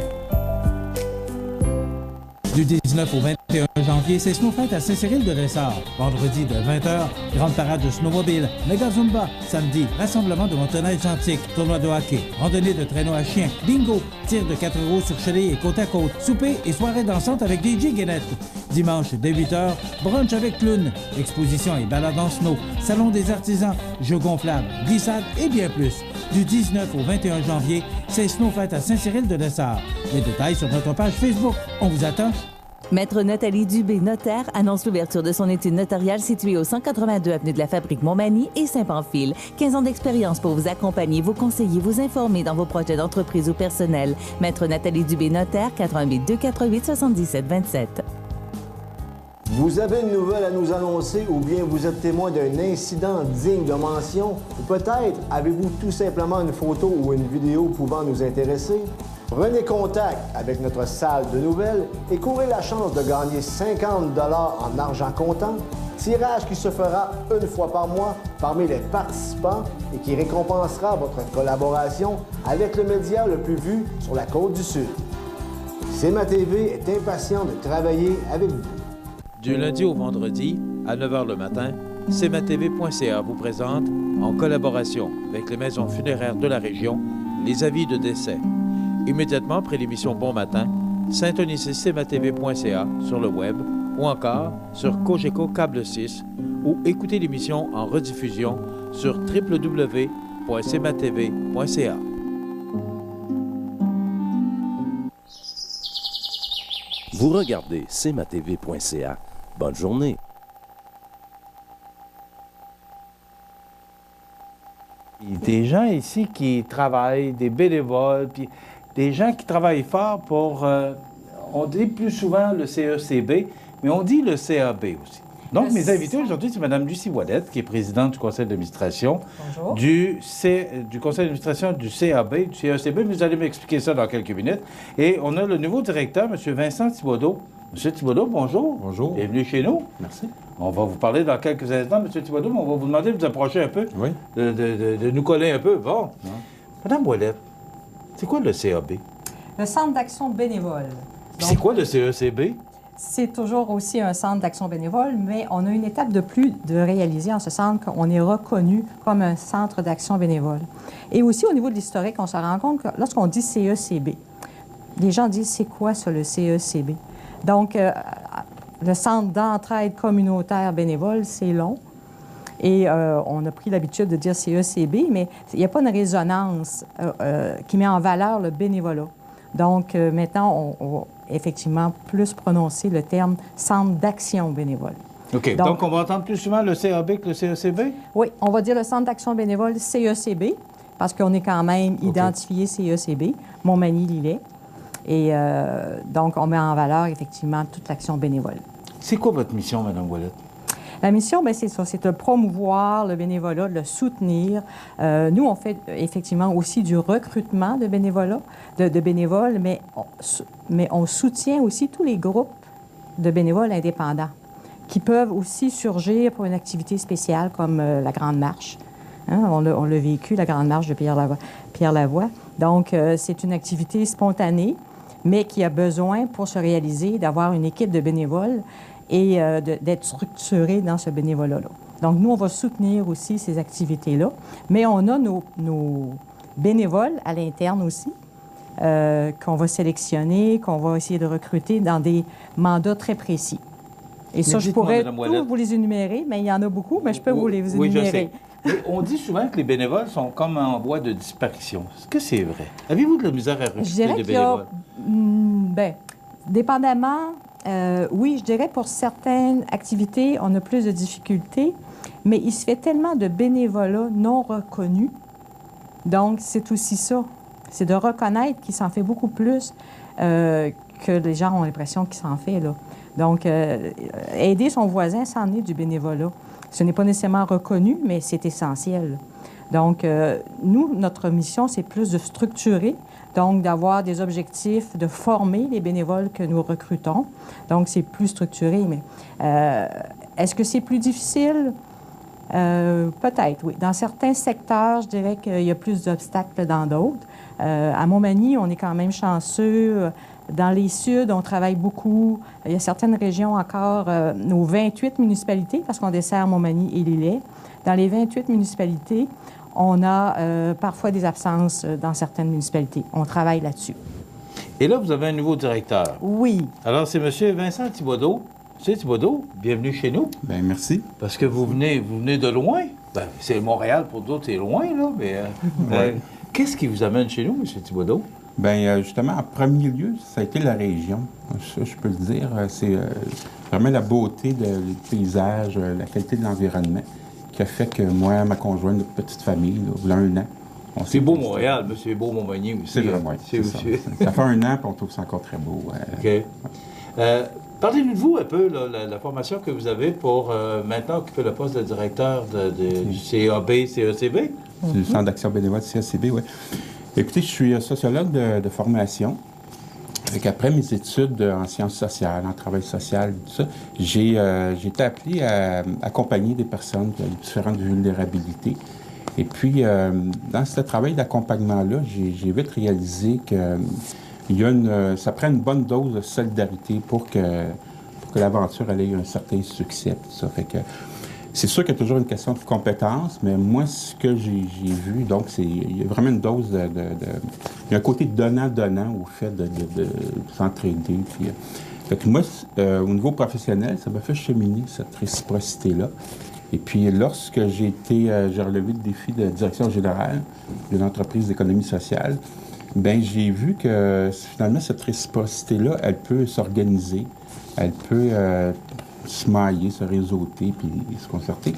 Du 19 au 21 janvier, c'est Snowfight à Saint-Cyril-de-Lessard. Vendredi de 20h, grande parade de snowmobile, méga zumba. Samedi, rassemblement de motoneige antique, tournoi de hockey, randonnée de traîneau à chien, bingo, tir de 4 roues sur chalet et côte à côte, souper et soirée dansante avec DJ Guénette. Dimanche, dès 8h, brunch avec clown, exposition et balade en snow, salon des artisans, jeux gonflables, glissades et bien plus. Du 19 au 21 janvier, c'est Snowfight à Saint-Cyril-de-Lessard. Les détails sur notre page Facebook. On vous attend. Maître Nathalie Dubé, notaire, annonce l'ouverture de son étude notariale située au 182 avenue de la Fabrique Montmagny et Saint-Pamphile. 15 ans d'expérience pour vous accompagner, vous conseiller, vous informer dans vos projets d'entreprise ou personnel. Maître Nathalie Dubé, notaire, 88 248 77 27. Vous avez une nouvelle à nous annoncer ou bien vous êtes témoin d'un incident digne de mention ou peut-être avez-vous tout simplement une photo ou une vidéo pouvant nous intéresser? Prenez contact avec notre salle de nouvelles et courez la chance de gagner 50 $ en argent comptant, tirage qui se fera une fois par mois parmi les participants et qui récompensera votre collaboration avec le média le plus vu sur la Côte-du-Sud. CMA-TV est impatient de travailler avec vous. Du lundi au vendredi, à 9h le matin, CMATV.ca vous présente, en collaboration avec les maisons funéraires de la région, les avis de décès. Immédiatement après l'émission Bon Matin, syntonisez CMATV.ca sur le web ou encore sur Cogeco Câble 6 ou écoutez l'émission en rediffusion sur www.cmatv.ca. Vous regardez cmatv.ca. Bonne journée. Des gens ici qui travaillent, des bénévoles, puis des gens qui travaillent fort pour... on dit plus souvent le CECB, mais on dit le CAB aussi. Donc, mes invités aujourd'hui, c'est Mme Lucie Ouellette, qui est présidente du conseil d'administration du conseil d'administration du CAB, du CECB. Vous allez m'expliquer ça dans quelques minutes. Et on a le nouveau directeur, M. Vincent Thibodeau. M. Thibodeau, bonjour. Bonjour. Bienvenue chez nous. Merci. On va vous parler dans quelques instants, M. Thibodeau, mais on va vous demander de vous approcher un peu, de nous coller un peu. Bon. Ouais. Mme Ouellette, c'est quoi le CAB? Le Centre d'action bénévole. C'est quoi le CECB? C'est toujours aussi un centre d'action bénévole, mais on a une étape de plus de réaliser en ce sens qu'on est reconnu comme un centre d'action bénévole. Et aussi, au niveau de l'historique, on se rend compte que lorsqu'on dit CECB, les gens disent, c'est quoi ça, le CECB? Donc, le Centre d'entraide communautaire bénévole, c'est long. Et on a pris l'habitude de dire CECB, mais il n'y a pas une résonance qui met en valeur le bénévolat. Donc, maintenant, on va effectivement plus prononcer le terme Centre d'action bénévole. OK. Donc, on va entendre plus souvent le CAB que le CECB? Oui, on va dire le Centre d'action bénévole CECB, parce qu'on est quand même identifié CECB, Montmagny-Lillet. Et donc, on met en valeur effectivement toute l'action bénévole. C'est quoi votre mission, Mme Ouellette? La mission, bien, c'est ça, c'est de promouvoir le bénévolat, de le soutenir. Nous, on fait effectivement aussi du recrutement de bénévolat, de bénévoles, mais on soutient aussi tous les groupes de bénévoles indépendants qui peuvent aussi surgir pour une activité spéciale comme la Grande Marche. Hein? On l'a vécu, la Grande Marche de Pierre Lavoie. Donc, c'est une activité spontanée, mais qui a besoin, pour se réaliser, d'avoir une équipe de bénévoles et d'être structuré dans ce bénévolat-là. Donc, nous, on va soutenir aussi ces activités-là, mais on a nos bénévoles à l'interne aussi, qu'on va sélectionner, qu'on va essayer de recruter dans des mandats très précis. Et ça, je pourrais tous vous les énumérer, mais il y en a beaucoup, mais je peux vous les énumérer. Je sais. On dit souvent que les bénévoles sont comme en voie de disparition. Est-ce que c'est vrai? Avez-vous de la misère à recruter des bénévoles? Bien, dépendamment, oui, je dirais pour certaines activités, on a plus de difficultés, mais il se fait tellement de bénévolat non reconnu. Donc, c'est aussi ça. C'est de reconnaître qu'il s'en fait beaucoup plus que les gens ont l'impression qu'il s'en fait, là. Donc, aider son voisin, c'en est du bénévolat. Ce n'est pas nécessairement reconnu, mais c'est essentiel. Donc, nous, notre mission, c'est plus de structurer, donc d'avoir des objectifs, de former les bénévoles que nous recrutons. Donc, c'est plus structuré, mais est-ce que c'est plus difficile? Peut-être, oui. Dans certains secteurs, je dirais qu'il y a plus d'obstacles dans d'autres. À Montmagny, on est quand même chanceux. Dans les Suds, on travaille beaucoup. Il y a certaines régions encore, nos 28 municipalités, parce qu'on dessert Montmagny et Lillet. Dans les 28 municipalités, on a parfois des absences dans certaines municipalités. On travaille là-dessus. Et là, vous avez un nouveau directeur. Oui. Alors, c'est M. Vincent Thibodeau. M. Thibodeau, bienvenue chez nous. Bien, merci. Parce que vous venez de loin. Ben, c'est Montréal, pour d'autres, c'est loin, là. Mais qu'est-ce qui vous amène chez nous, M. Thibodeau? Bien, justement, en premier lieu, ça a été la région. Ça, je peux le dire. C'est vraiment la beauté du paysage, la qualité de l'environnement qui a fait que moi, ma conjointe, notre petite famille, là, il y a 1 an. C'est beau Montréal, mais c'est beau Montmagny aussi. C'est vrai, oui. Ça fait 1 an, puis on trouve ça encore très beau. OK. Parlez-nous de vous un peu, là, la formation que vous avez pour maintenant occuper le poste de directeur du CECB. Du Centre d'action bénévole du CECB, oui. Écoutez, je suis sociologue de formation. Après mes études en sciences sociales, en travail social, tout ça, j'ai été appelé à accompagner des personnes qui ont différentes vulnérabilités. Et puis, dans ce travail d'accompagnement-là, j'ai vite réalisé que ça prend une bonne dose de solidarité pour que l'aventure ait un certain succès. Tout ça. Fait que c'est sûr qu'il y a toujours une question de compétence, mais moi, ce que j'ai vu, donc, il y a vraiment une dose il y a un côté donnant-donnant au fait de s'entraider. Puis, fait que moi, au niveau professionnel, ça m'a fait cheminer cette réciprocité-là. Et puis, lorsque j'ai relevé le défi de direction générale d'une entreprise d'économie sociale, bien, j'ai vu que finalement, cette réciprocité-là, elle peut s'organiser, elle peut se mailler, se réseauter, puis se concerter.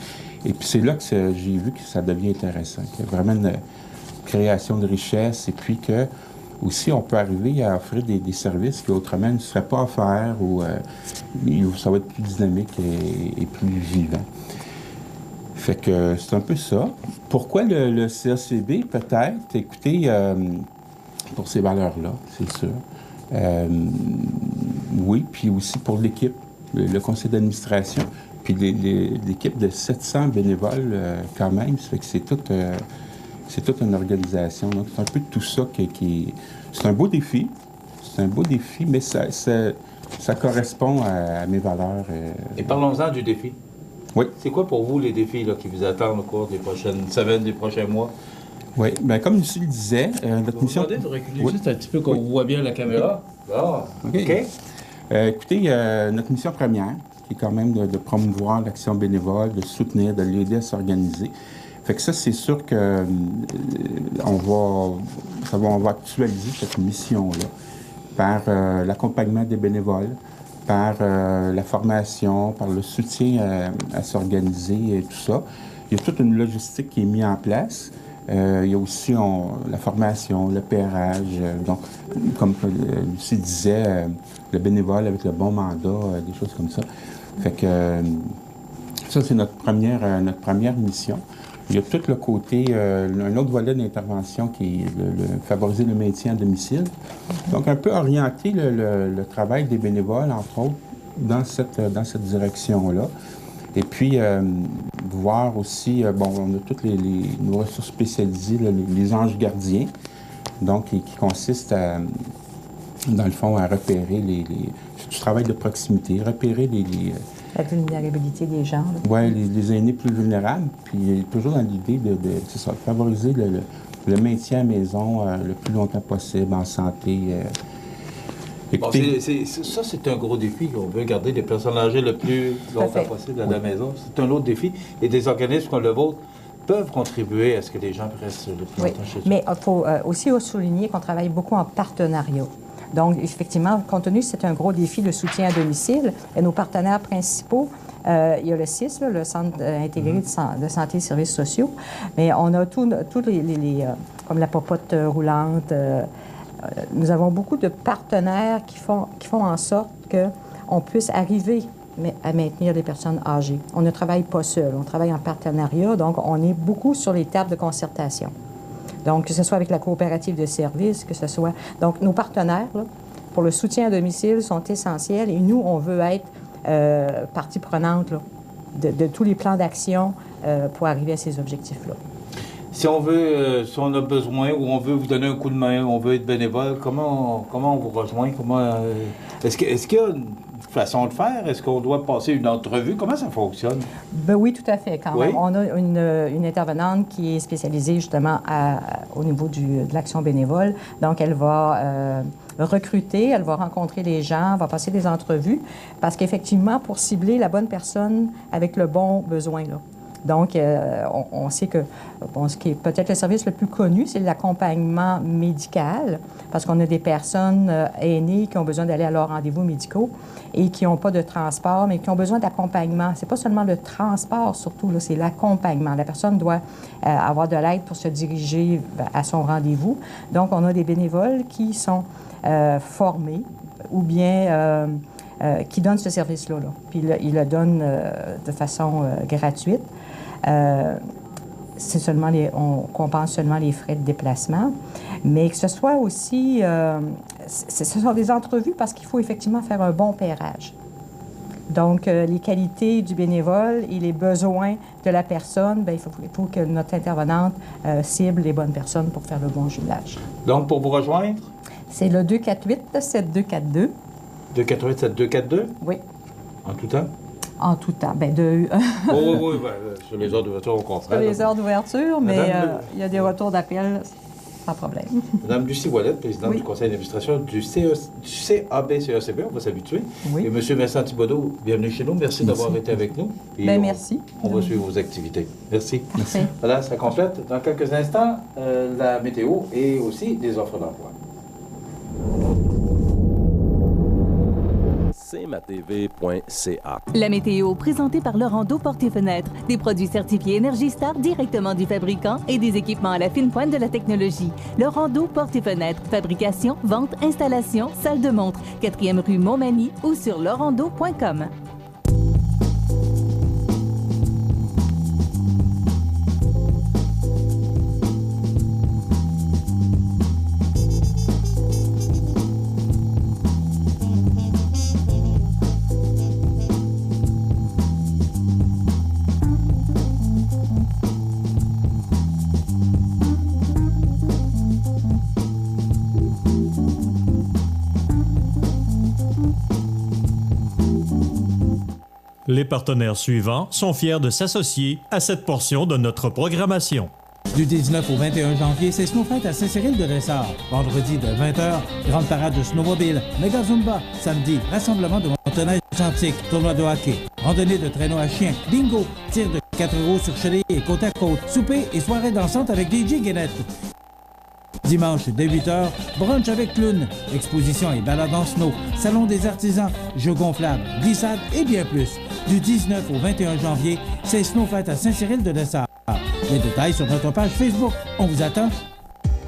Et puis c'est là que j'ai vu que ça devient intéressant, qu'il y a vraiment une création de richesse, et puis que aussi on peut arriver à offrir des services qui autrement ne seraient pas offerts, ou ça va être plus dynamique et plus vivant. Fait que c'est un peu ça. Pourquoi le CECB? Peut-être, écoutez, pour ces valeurs-là, c'est sûr. Oui, puis aussi pour l'équipe, le conseil d'administration, puis l'équipe de 700 bénévoles quand même, ça fait que c'est toute une organisation. Donc, c'est un peu tout ça c'est un beau défi. C'est un beau défi, mais ça correspond à mes valeurs. Et parlons-en du défi. Oui. C'est quoi pour vous les défis là, qui vous attendent au cours des prochaines semaines, des prochains mois? Oui, bien comme Lucie le disait, notre mission... Vous de reculer juste un petit peu qu'on voit bien la caméra. Ah, OK. Écoutez, notre mission première, qui est quand même de promouvoir l'action bénévole, de soutenir, de l'aider à s'organiser. Fait que ça, c'est sûr que on va actualiser cette mission-là par l'accompagnement des bénévoles, par la formation, par le soutien à s'organiser et tout ça. Il y a toute une logistique qui est mise en place. Il y a aussi la formation, le PRH, donc, comme Lucie disait, le bénévole avec le bon mandat, des choses comme ça. Fait que ça, c'est notre première mission. Il y a tout le côté, un autre volet d'intervention qui est favoriser le maintien à domicile. Donc, un peu orienter le travail des bénévoles, entre autres, dans cette direction-là. Et puis, voir aussi, on a toutes nos ressources spécialisées, les anges gardiens, donc qui consistent dans le fond, à repérer du travail de proximité, repérer la vulnérabilité des gens. Oui, les aînés plus vulnérables, puis toujours dans l'idée de favoriser le maintien à la maison le plus longtemps possible, en santé. Écoutez, ça, c'est un gros défi. On veut garder les personnes âgées le plus longtemps possible à la maison. C'est un autre défi. Et des organismes comme le vôtre peuvent contribuer à ce que les gens restent le plus longtemps chez eux. Mais il faut aussi souligner qu'on travaille beaucoup en partenariat. Donc, effectivement, compte tenu que c'est un gros défi, le soutien à domicile, et nos partenaires principaux, il y a le CIS, là, le Centre intégré de santé et services sociaux, mais on a tous les comme la popote roulante. Nous avons beaucoup de partenaires qui font en sorte qu'on puisse arriver à maintenir les personnes âgées. On ne travaille pas seul, on travaille en partenariat, donc on est beaucoup sur les tables de concertation. Donc, que ce soit avec la coopérative de services, que ce soit... Donc, nos partenaires, là, pour le soutien à domicile, sont essentiels et nous, on veut être partie prenante là, de tous les plans d'action pour arriver à ces objectifs-là. Si on veut, si on a besoin ou on veut vous donner un coup de main, on veut être bénévole, comment on vous rejoint? Est-ce qu'il y a une façon de faire? Est-ce qu'on doit passer une entrevue? Comment ça fonctionne? Ben oui, tout à fait, quand même. On a une intervenante qui est spécialisée justement au niveau de l'action bénévole. Donc, elle va recruter, elle va rencontrer les gens, elle va passer des entrevues, parce qu'effectivement, pour cibler la bonne personne avec le bon besoin, là. Donc, on sait que ce qui est peut-être le service le plus connu, c'est l'accompagnement médical, parce qu'on a des personnes aînées qui ont besoin d'aller à leurs rendez-vous médicaux et qui n'ont pas de transport, mais qui ont besoin d'accompagnement. C'est pas seulement le transport, surtout, là, c'est l'accompagnement. La personne doit avoir de l'aide pour se diriger à son rendez-vous. Donc, on a des bénévoles qui sont formés ou bien... qui donne ce service-là. Là. Puis il le donne de façon gratuite. C'est seulement on compense seulement les frais de déplacement. Mais que ce soit aussi... ce sont des entrevues parce qu'il faut effectivement faire un bon pairage. Donc, les qualités du bénévole et les besoins de la personne, bien, il faut que notre intervenante cible les bonnes personnes pour faire le bon jumelage. Donc, pour vous rejoindre? C'est le 248-7242. 248-7242? Oui. En tout temps? En tout temps. Bien, oui, sur les heures d'ouverture, on comprend. Sur les heures d'ouverture, mais il y a des retours d'appel sans problème. Madame Lucie Ouellet, présidente du conseil d'administration du CAB-CECB, on va s'habituer. Oui. Et Monsieur Vincent Thibodeau, bienvenue chez nous. Merci d'avoir été avec nous. Bien, merci. On va suivre vos activités. Merci. Parfait. Voilà, ça complète. Dans quelques instants, la météo et aussi des offres d'emploi. cmatv.ca. La météo, présentée par Laurando Portes et Fenêtres. Des produits certifiés Énergie Star directement du fabricant et des équipements à la fine pointe de la technologie. Laurando Portes et Fenêtres. Fabrication, vente, installation, salle de montre. 4e rue Montmagny ou sur laurando.com. Les partenaires suivants sont fiers de s'associer à cette portion de notre programmation. Du 19 au 21 janvier, c'est Snowfight à Saint-Cyril-de-Lessard. Vendredi de 20h, grande parade de snowmobile, méga zumba. Samedi, rassemblement de motoneige antique, tournoi de hockey, randonnée de traîneau à chien, bingo, tir de 4 roues sur chalet et côte à côte, souper et soirée dansante avec DJ Guénette. Dimanche, dès 8h, brunch avec clown, exposition et balade en snow, salon des artisans, jeux gonflables, glissades et bien plus. Du 19 au 21 janvier, c'est Snowfight à Saint-Cyril-de-Lessard. Les détails sur notre page Facebook. On vous attend.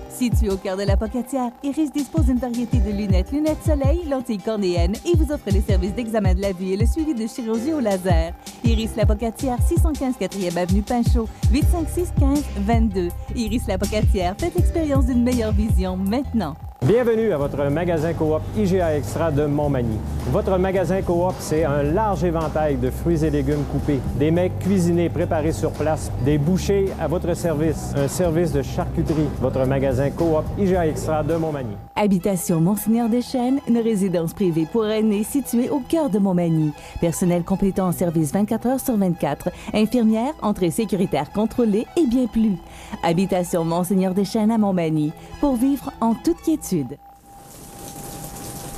Situé au cœur de la Pocatière, Iris dispose d'une variété de lunettes soleil, lentilles cornéennes et vous offre les services d'examen de la vue et le suivi de chirurgie au laser. Iris la Pocatière, 615 4e avenue Pinchot, 856-15-22. Iris la Pocatière, faites l'expérience d'une meilleure vision maintenant. Bienvenue à votre magasin Coop IGA Extra de Montmagny. Votre magasin Coop, c'est un large éventail de fruits et légumes coupés, des mets cuisinés préparés sur place, des bouchées à votre service, un service de charcuterie. Votre magasin Coop IGA Extra de Montmagny. Habitation Monseigneur Deschênes, une résidence privée pour aînés située au cœur de Montmagny. Personnel complétant en service 24 heures sur 24. Infirmière, entrée sécuritaire contrôlée et bien plus. Habitation Monseigneur Deschênes à Montmagny. Pour vivre en toute quiétude.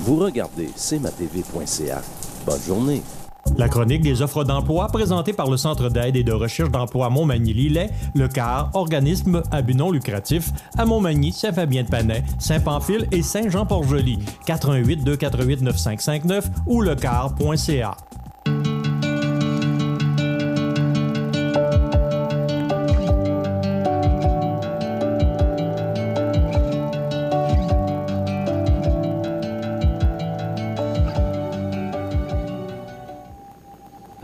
Vous regardez cmatv.ca. Bonne journée. La chronique des offres d'emploi présentée par le Centre d'aide et de recherche d'emploi Montmagny-Lillet, le CAR, organisme à but non lucratif, à Montmagny, Saint-Fabien-de-Panay, Saint-Pamphile et Saint-Jean-Port-Joli, 88 248 9559 ou lecar.ca.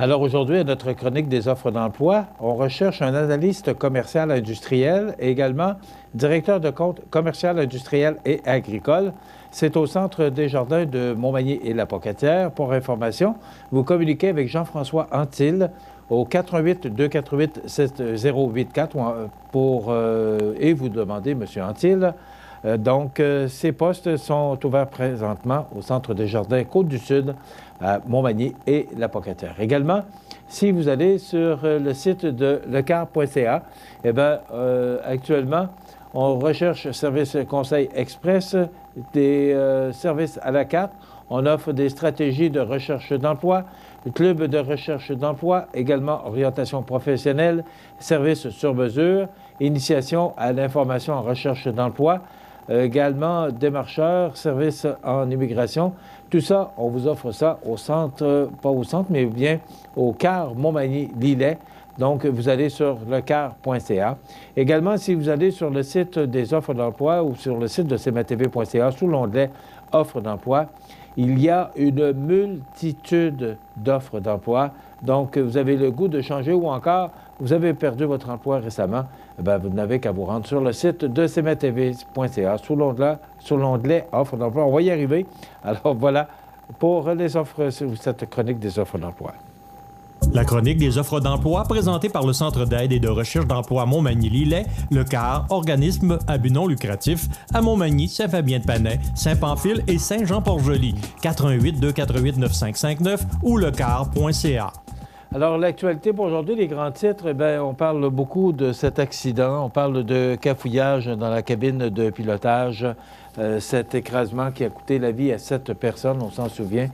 Alors aujourd'hui, à notre chronique des offres d'emploi, on recherche un analyste commercial industriel et également directeur de compte commercial industriel et agricole. C'est au Centre des Jardins de Montmagny et la Pocatière. Pour information, vous communiquez avec Jean-François Antil au 88 248 7084 et vous demandez M. Antil. Ces postes sont ouverts présentement au Centre des Jardins Côte-du-Sud à Montmagny et la Pocatière. Également, si vous allez sur le site de lecar.ca, actuellement, on recherche service conseil express, des services à la carte. On offre des stratégies de recherche d'emploi, club de recherche d'emploi, également orientation professionnelle, services sur mesure, initiation à l'information en recherche d'emploi, également démarcheurs, services en immigration. Tout ça, on vous offre ça au centre, pas au centre, mais bien au CAR Montmagny-Lillet. Donc, vous allez sur lecar.ca. Également, si vous allez sur le site des offres d'emploi ou sur le site de cmatv.ca, sous l'onglet « Offres d'emploi », il y a une multitude d'offres d'emploi. Donc, vous avez le goût de changer ou encore, vous avez perdu votre emploi récemment, vous n'avez qu'à vous rendre sur le site de cmatv.ca sous l'onglet « Offres d'emploi ». On va y arriver. Alors, voilà pour les offres, cette chronique des offres d'emploi. La chronique des offres d'emploi présentée par le Centre d'aide et de recherche d'emploi Montmagny-Lillet, le CAR, organisme à but non lucratif, à Montmagny, Saint-Fabien-de-Panay, Saint-Pamphile et Saint-Jean-Port-Joli, 88 248 9559 ou lecar.ca. Alors, l'actualité pour aujourd'hui, les grands titres, on parle beaucoup de cet accident. On parle de cafouillage dans la cabine de pilotage, cet écrasement qui a coûté la vie à 7 personnes, on s'en souvient.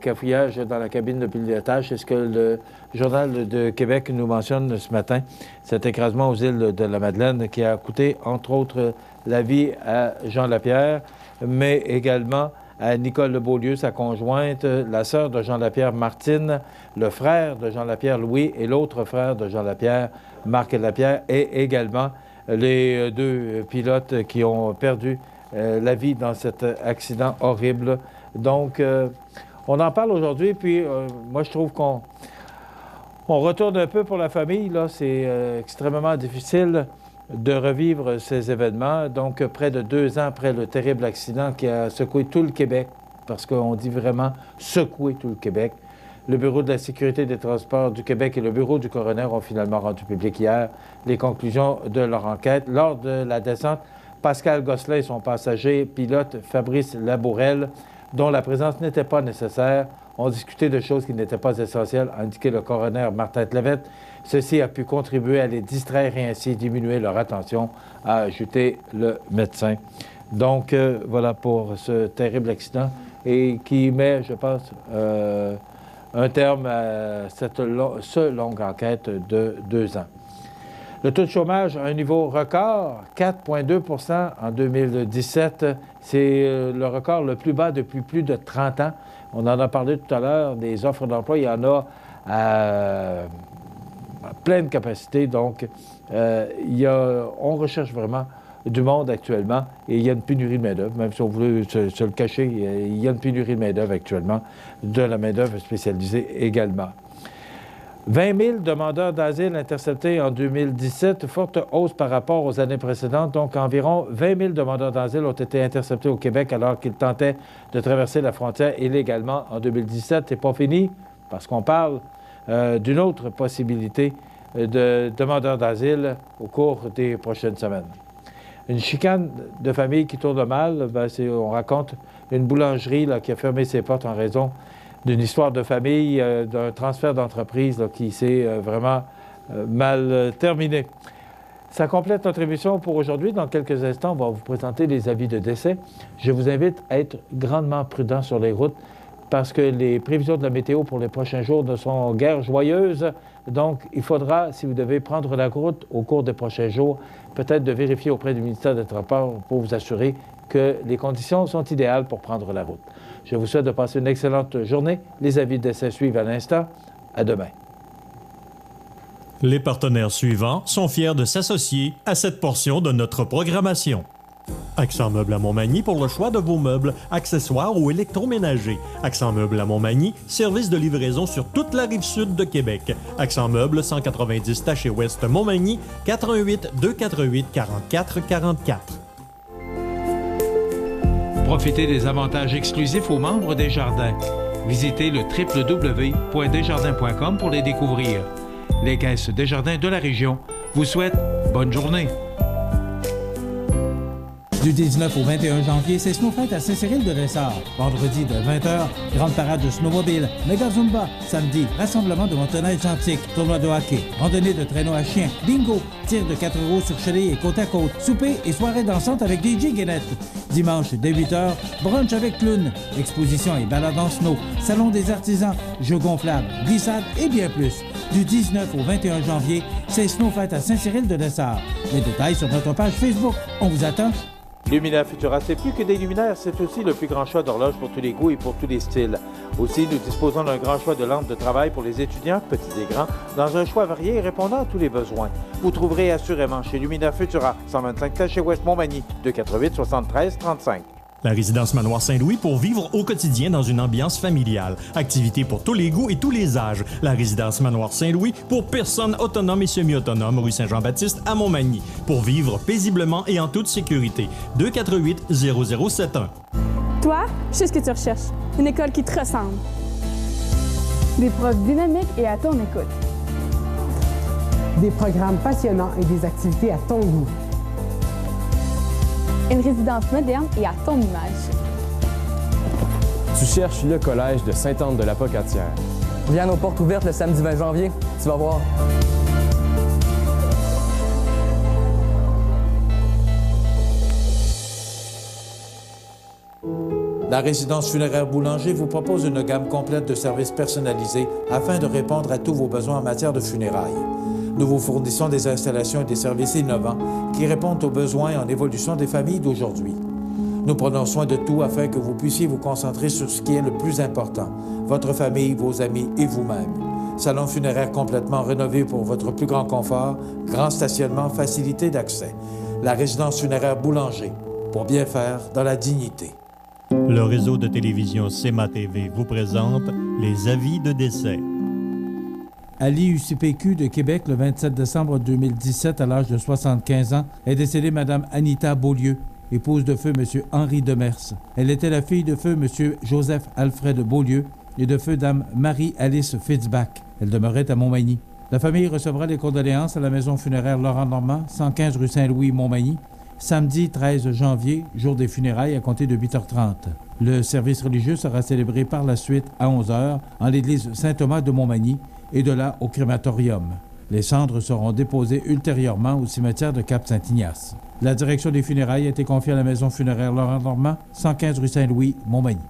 Cafouillage dans la cabine de pilotage, c'est ce que le Journal de Québec nous mentionne ce matin. Cet écrasement aux îles de la Madeleine qui a coûté, entre autres, la vie à Jean Lapierre, mais également à Nicole Beaulieu, sa conjointe, la sœur de Jean Lapierre, Martine, le frère de Jean Lapierre, Louis, et l'autre frère de Jean Lapierre, Marc Lapierre, et également les 2 pilotes qui ont perdu la vie dans cet accident horrible. Donc, on en parle aujourd'hui, puis moi, je trouve qu'on retourne un peu pour la famille. Là, c'est extrêmement difficile de revivre ces événements. Donc, près de 2 ans après le terrible accident qui a secoué tout le Québec, parce qu'on dit vraiment secoué tout le Québec, le Bureau de la sécurité des transports du Québec et le Bureau du coroner ont finalement rendu public hier les conclusions de leur enquête. Lors de la descente, Pascal Gosselin et son passager pilote Fabrice Labourel, dont la présence n'était pas nécessaire, ont discuté de choses qui n'étaient pas essentielles, a indiqué le coroner Martin Tlevette. Ceci a pu contribuer à les distraire et ainsi diminuer leur attention, a ajouté le médecin. Donc, voilà pour ce terrible accident et qui met, je pense, un terme à cette longue enquête de 2 ans. Le taux de chômage à un niveau record, 4,2 % en 2017. C'est le record le plus bas depuis plus de 30 ans. On en a parlé tout à l'heure, des offres d'emploi. Il y en a à pleine capacité. Donc, on recherche vraiment du monde actuellement et il y a une pénurie de main-d'œuvre. Même si on voulait se le cacher, il y a une pénurie de main-d'œuvre actuellement, de la main-d'œuvre spécialisée également. 20 000 demandeurs d'asile interceptés en 2017, forte hausse par rapport aux années précédentes. Donc, environ 20 000 demandeurs d'asile ont été interceptés au Québec alors qu'ils tentaient de traverser la frontière illégalement en 2017. C'est pas fini parce qu'on parle d'une autre possibilité de demandeurs d'asile au cours des prochaines semaines. Une chicane de famille qui tourne mal, on raconte une boulangerie là, qui a fermé ses portes en raison d'une histoire de famille, d'un transfert d'entreprise qui s'est vraiment mal terminé. Ça complète notre émission pour aujourd'hui. Dans quelques instants, on va vous présenter les avis de décès. Je vous invite à être grandement prudent sur les routes. parce que les prévisions de la météo pour les prochains jours ne sont guère joyeuses. Donc, il faudra, si vous devez prendre la route au cours des prochains jours, peut-être de vérifier auprès du ministère des Transports pour vous assurer que les conditions sont idéales pour prendre la route. Je vous souhaite de passer une excellente journée. Les avis d'essai suivent à l'instant. À demain. Les partenaires suivants sont fiers de s'associer à cette portion de notre programmation. Accent Meubles à Montmagny pour le choix de vos meubles, accessoires ou électroménagers. Accent Meubles à Montmagny, service de livraison sur toute la rive sud de Québec. Accent Meubles, 190 Taché Ouest Montmagny, 88 248 44 44. Profitez des avantages exclusifs aux membres des Jardins. Visitez le www.desjardins.com pour les découvrir. Les caisses Desjardins de la région vous souhaitent bonne journée. Du 19 au 21 janvier, c'est Snowfight à Saint-Cyril-de-Lessard. Vendredi de 20h, grande parade de snowmobile, méga zumba. Samedi, rassemblement de motoneige antique, tournoi de hockey, randonnée de traîneau à chien, bingo, tir de 4 roues sur chalet et côte à côte, souper et soirée dansante avec DJ Guénette. Dimanche, dès 8h, brunch avec clown, exposition et balade en snow, salon des artisans, jeux gonflables, glissades et bien plus. Du 19 au 21 janvier, c'est Snowfight à Saint-Cyril-de-Lessard. Les détails sur notre page Facebook. On vous attend. Luminaire Futura, c'est plus que des luminaires, c'est aussi le plus grand choix d'horloges pour tous les goûts et pour tous les styles. Aussi, nous disposons d'un grand choix de lampes de travail pour les étudiants, petits et grands, dans un choix varié et répondant à tous les besoins. Vous trouverez assurément chez Luminaire Futura, 125 Taché Ouest Montmagny, 248 73 35. La résidence Manoir Saint-Louis pour vivre au quotidien dans une ambiance familiale. Activités pour tous les goûts et tous les âges. La résidence Manoir Saint-Louis pour personnes autonomes et semi-autonomes, rue Saint-Jean-Baptiste à Montmagny. Pour vivre paisiblement et en toute sécurité. 248 0071. Toi, je sais ce que tu recherches. Une école qui te ressemble. Des profs dynamiques et à ton écoute. Des programmes passionnants et des activités à ton goût. Une résidence moderne et à ton image. Tu cherches le collège de Sainte-Anne-de-la-Pocatière. Viens à nos portes ouvertes le samedi 20 janvier. Tu vas voir. La résidence funéraire Boulanger vous propose une gamme complète de services personnalisés afin de répondre à tous vos besoins en matière de funérailles. Nous vous fournissons des installations et des services innovants qui répondent aux besoins en évolution des familles d'aujourd'hui. Nous prenons soin de tout afin que vous puissiez vous concentrer sur ce qui est le plus important, votre famille, vos amis et vous-même. Salon funéraire complètement rénové pour votre plus grand confort, grand stationnement, facilité d'accès. La résidence funéraire Boulanger, pour bien faire dans la dignité. Le réseau de télévision CEMA TV vous présente les avis de décès. À l'IUCPQ de Québec, le 27 décembre 2017, à l'âge de 75 ans, est décédée Mme Anita Beaulieu, épouse de feu M. Henri Demers. Elle était la fille de feu M. Joseph Alfred Beaulieu et de feu Dame Marie-Alice Fitzbach. Elle demeurait à Montmagny. La famille recevra les condoléances à la maison funéraire Laurent-Normand, 115 rue Saint-Louis, Montmagny, samedi 13 janvier, jour des funérailles à compter de 8h30. Le service religieux sera célébré par la suite à 11h en l'église Saint-Thomas de Montmagny, et de là au crématorium. Les cendres seront déposées ultérieurement au cimetière de Cap-Saint-Ignace. La direction des funérailles a été confiée à la maison funéraire Laurent-Normand, 115 rue Saint-Louis, Montmagny.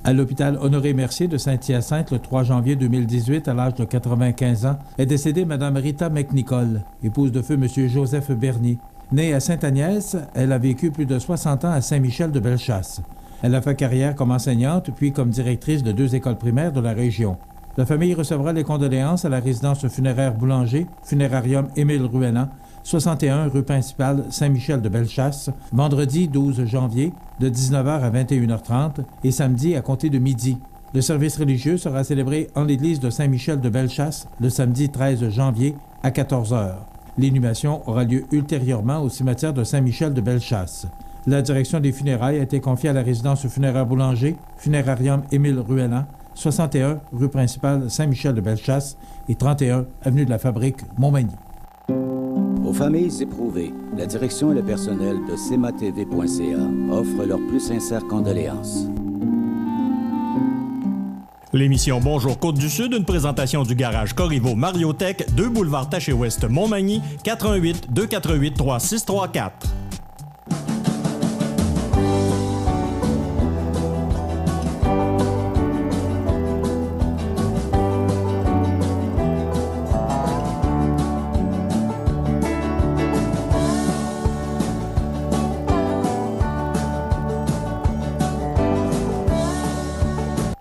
À l'hôpital Honoré-Mercier de Saint-Hyacinthe, le 3 janvier 2018, à l'âge de 95 ans, est décédée Mme Rita McNicol, épouse de feu M. Joseph Bernier. Née à Sainte-Agnès, elle a vécu plus de 60 ans à Saint-Michel-de-Bellechasse. Elle a fait carrière comme enseignante, puis comme directrice de 2 écoles primaires de la région. La famille recevra les condoléances à la résidence funéraire Boulanger, Funérarium Émile Ruenan, 61 rue principale Saint-Michel-de-Bellechasse, vendredi 12 janvier, de 19h à 21h30 et samedi à compter de midi. Le service religieux sera célébré en l'église de Saint-Michel-de-Bellechasse le samedi 13 janvier à 14h. L'inhumation aura lieu ultérieurement au cimetière de Saint-Michel-de-Bellechasse. La direction des funérailles a été confiée à la résidence funéraire Boulanger, Funérarium Émile Ruenan, 61 rue principale Saint-Michel-de-Bellechasse et 31 avenue de la Fabrique, Montmagny. Aux familles éprouvées, la direction et le personnel de cematv.ca offrent leurs plus sincères condoléances. L'émission Bonjour Côte-du-Sud, une présentation du garage Corriveau Mariotech, 2 boulevard Taché-Ouest Montmagny, 418 248 3634.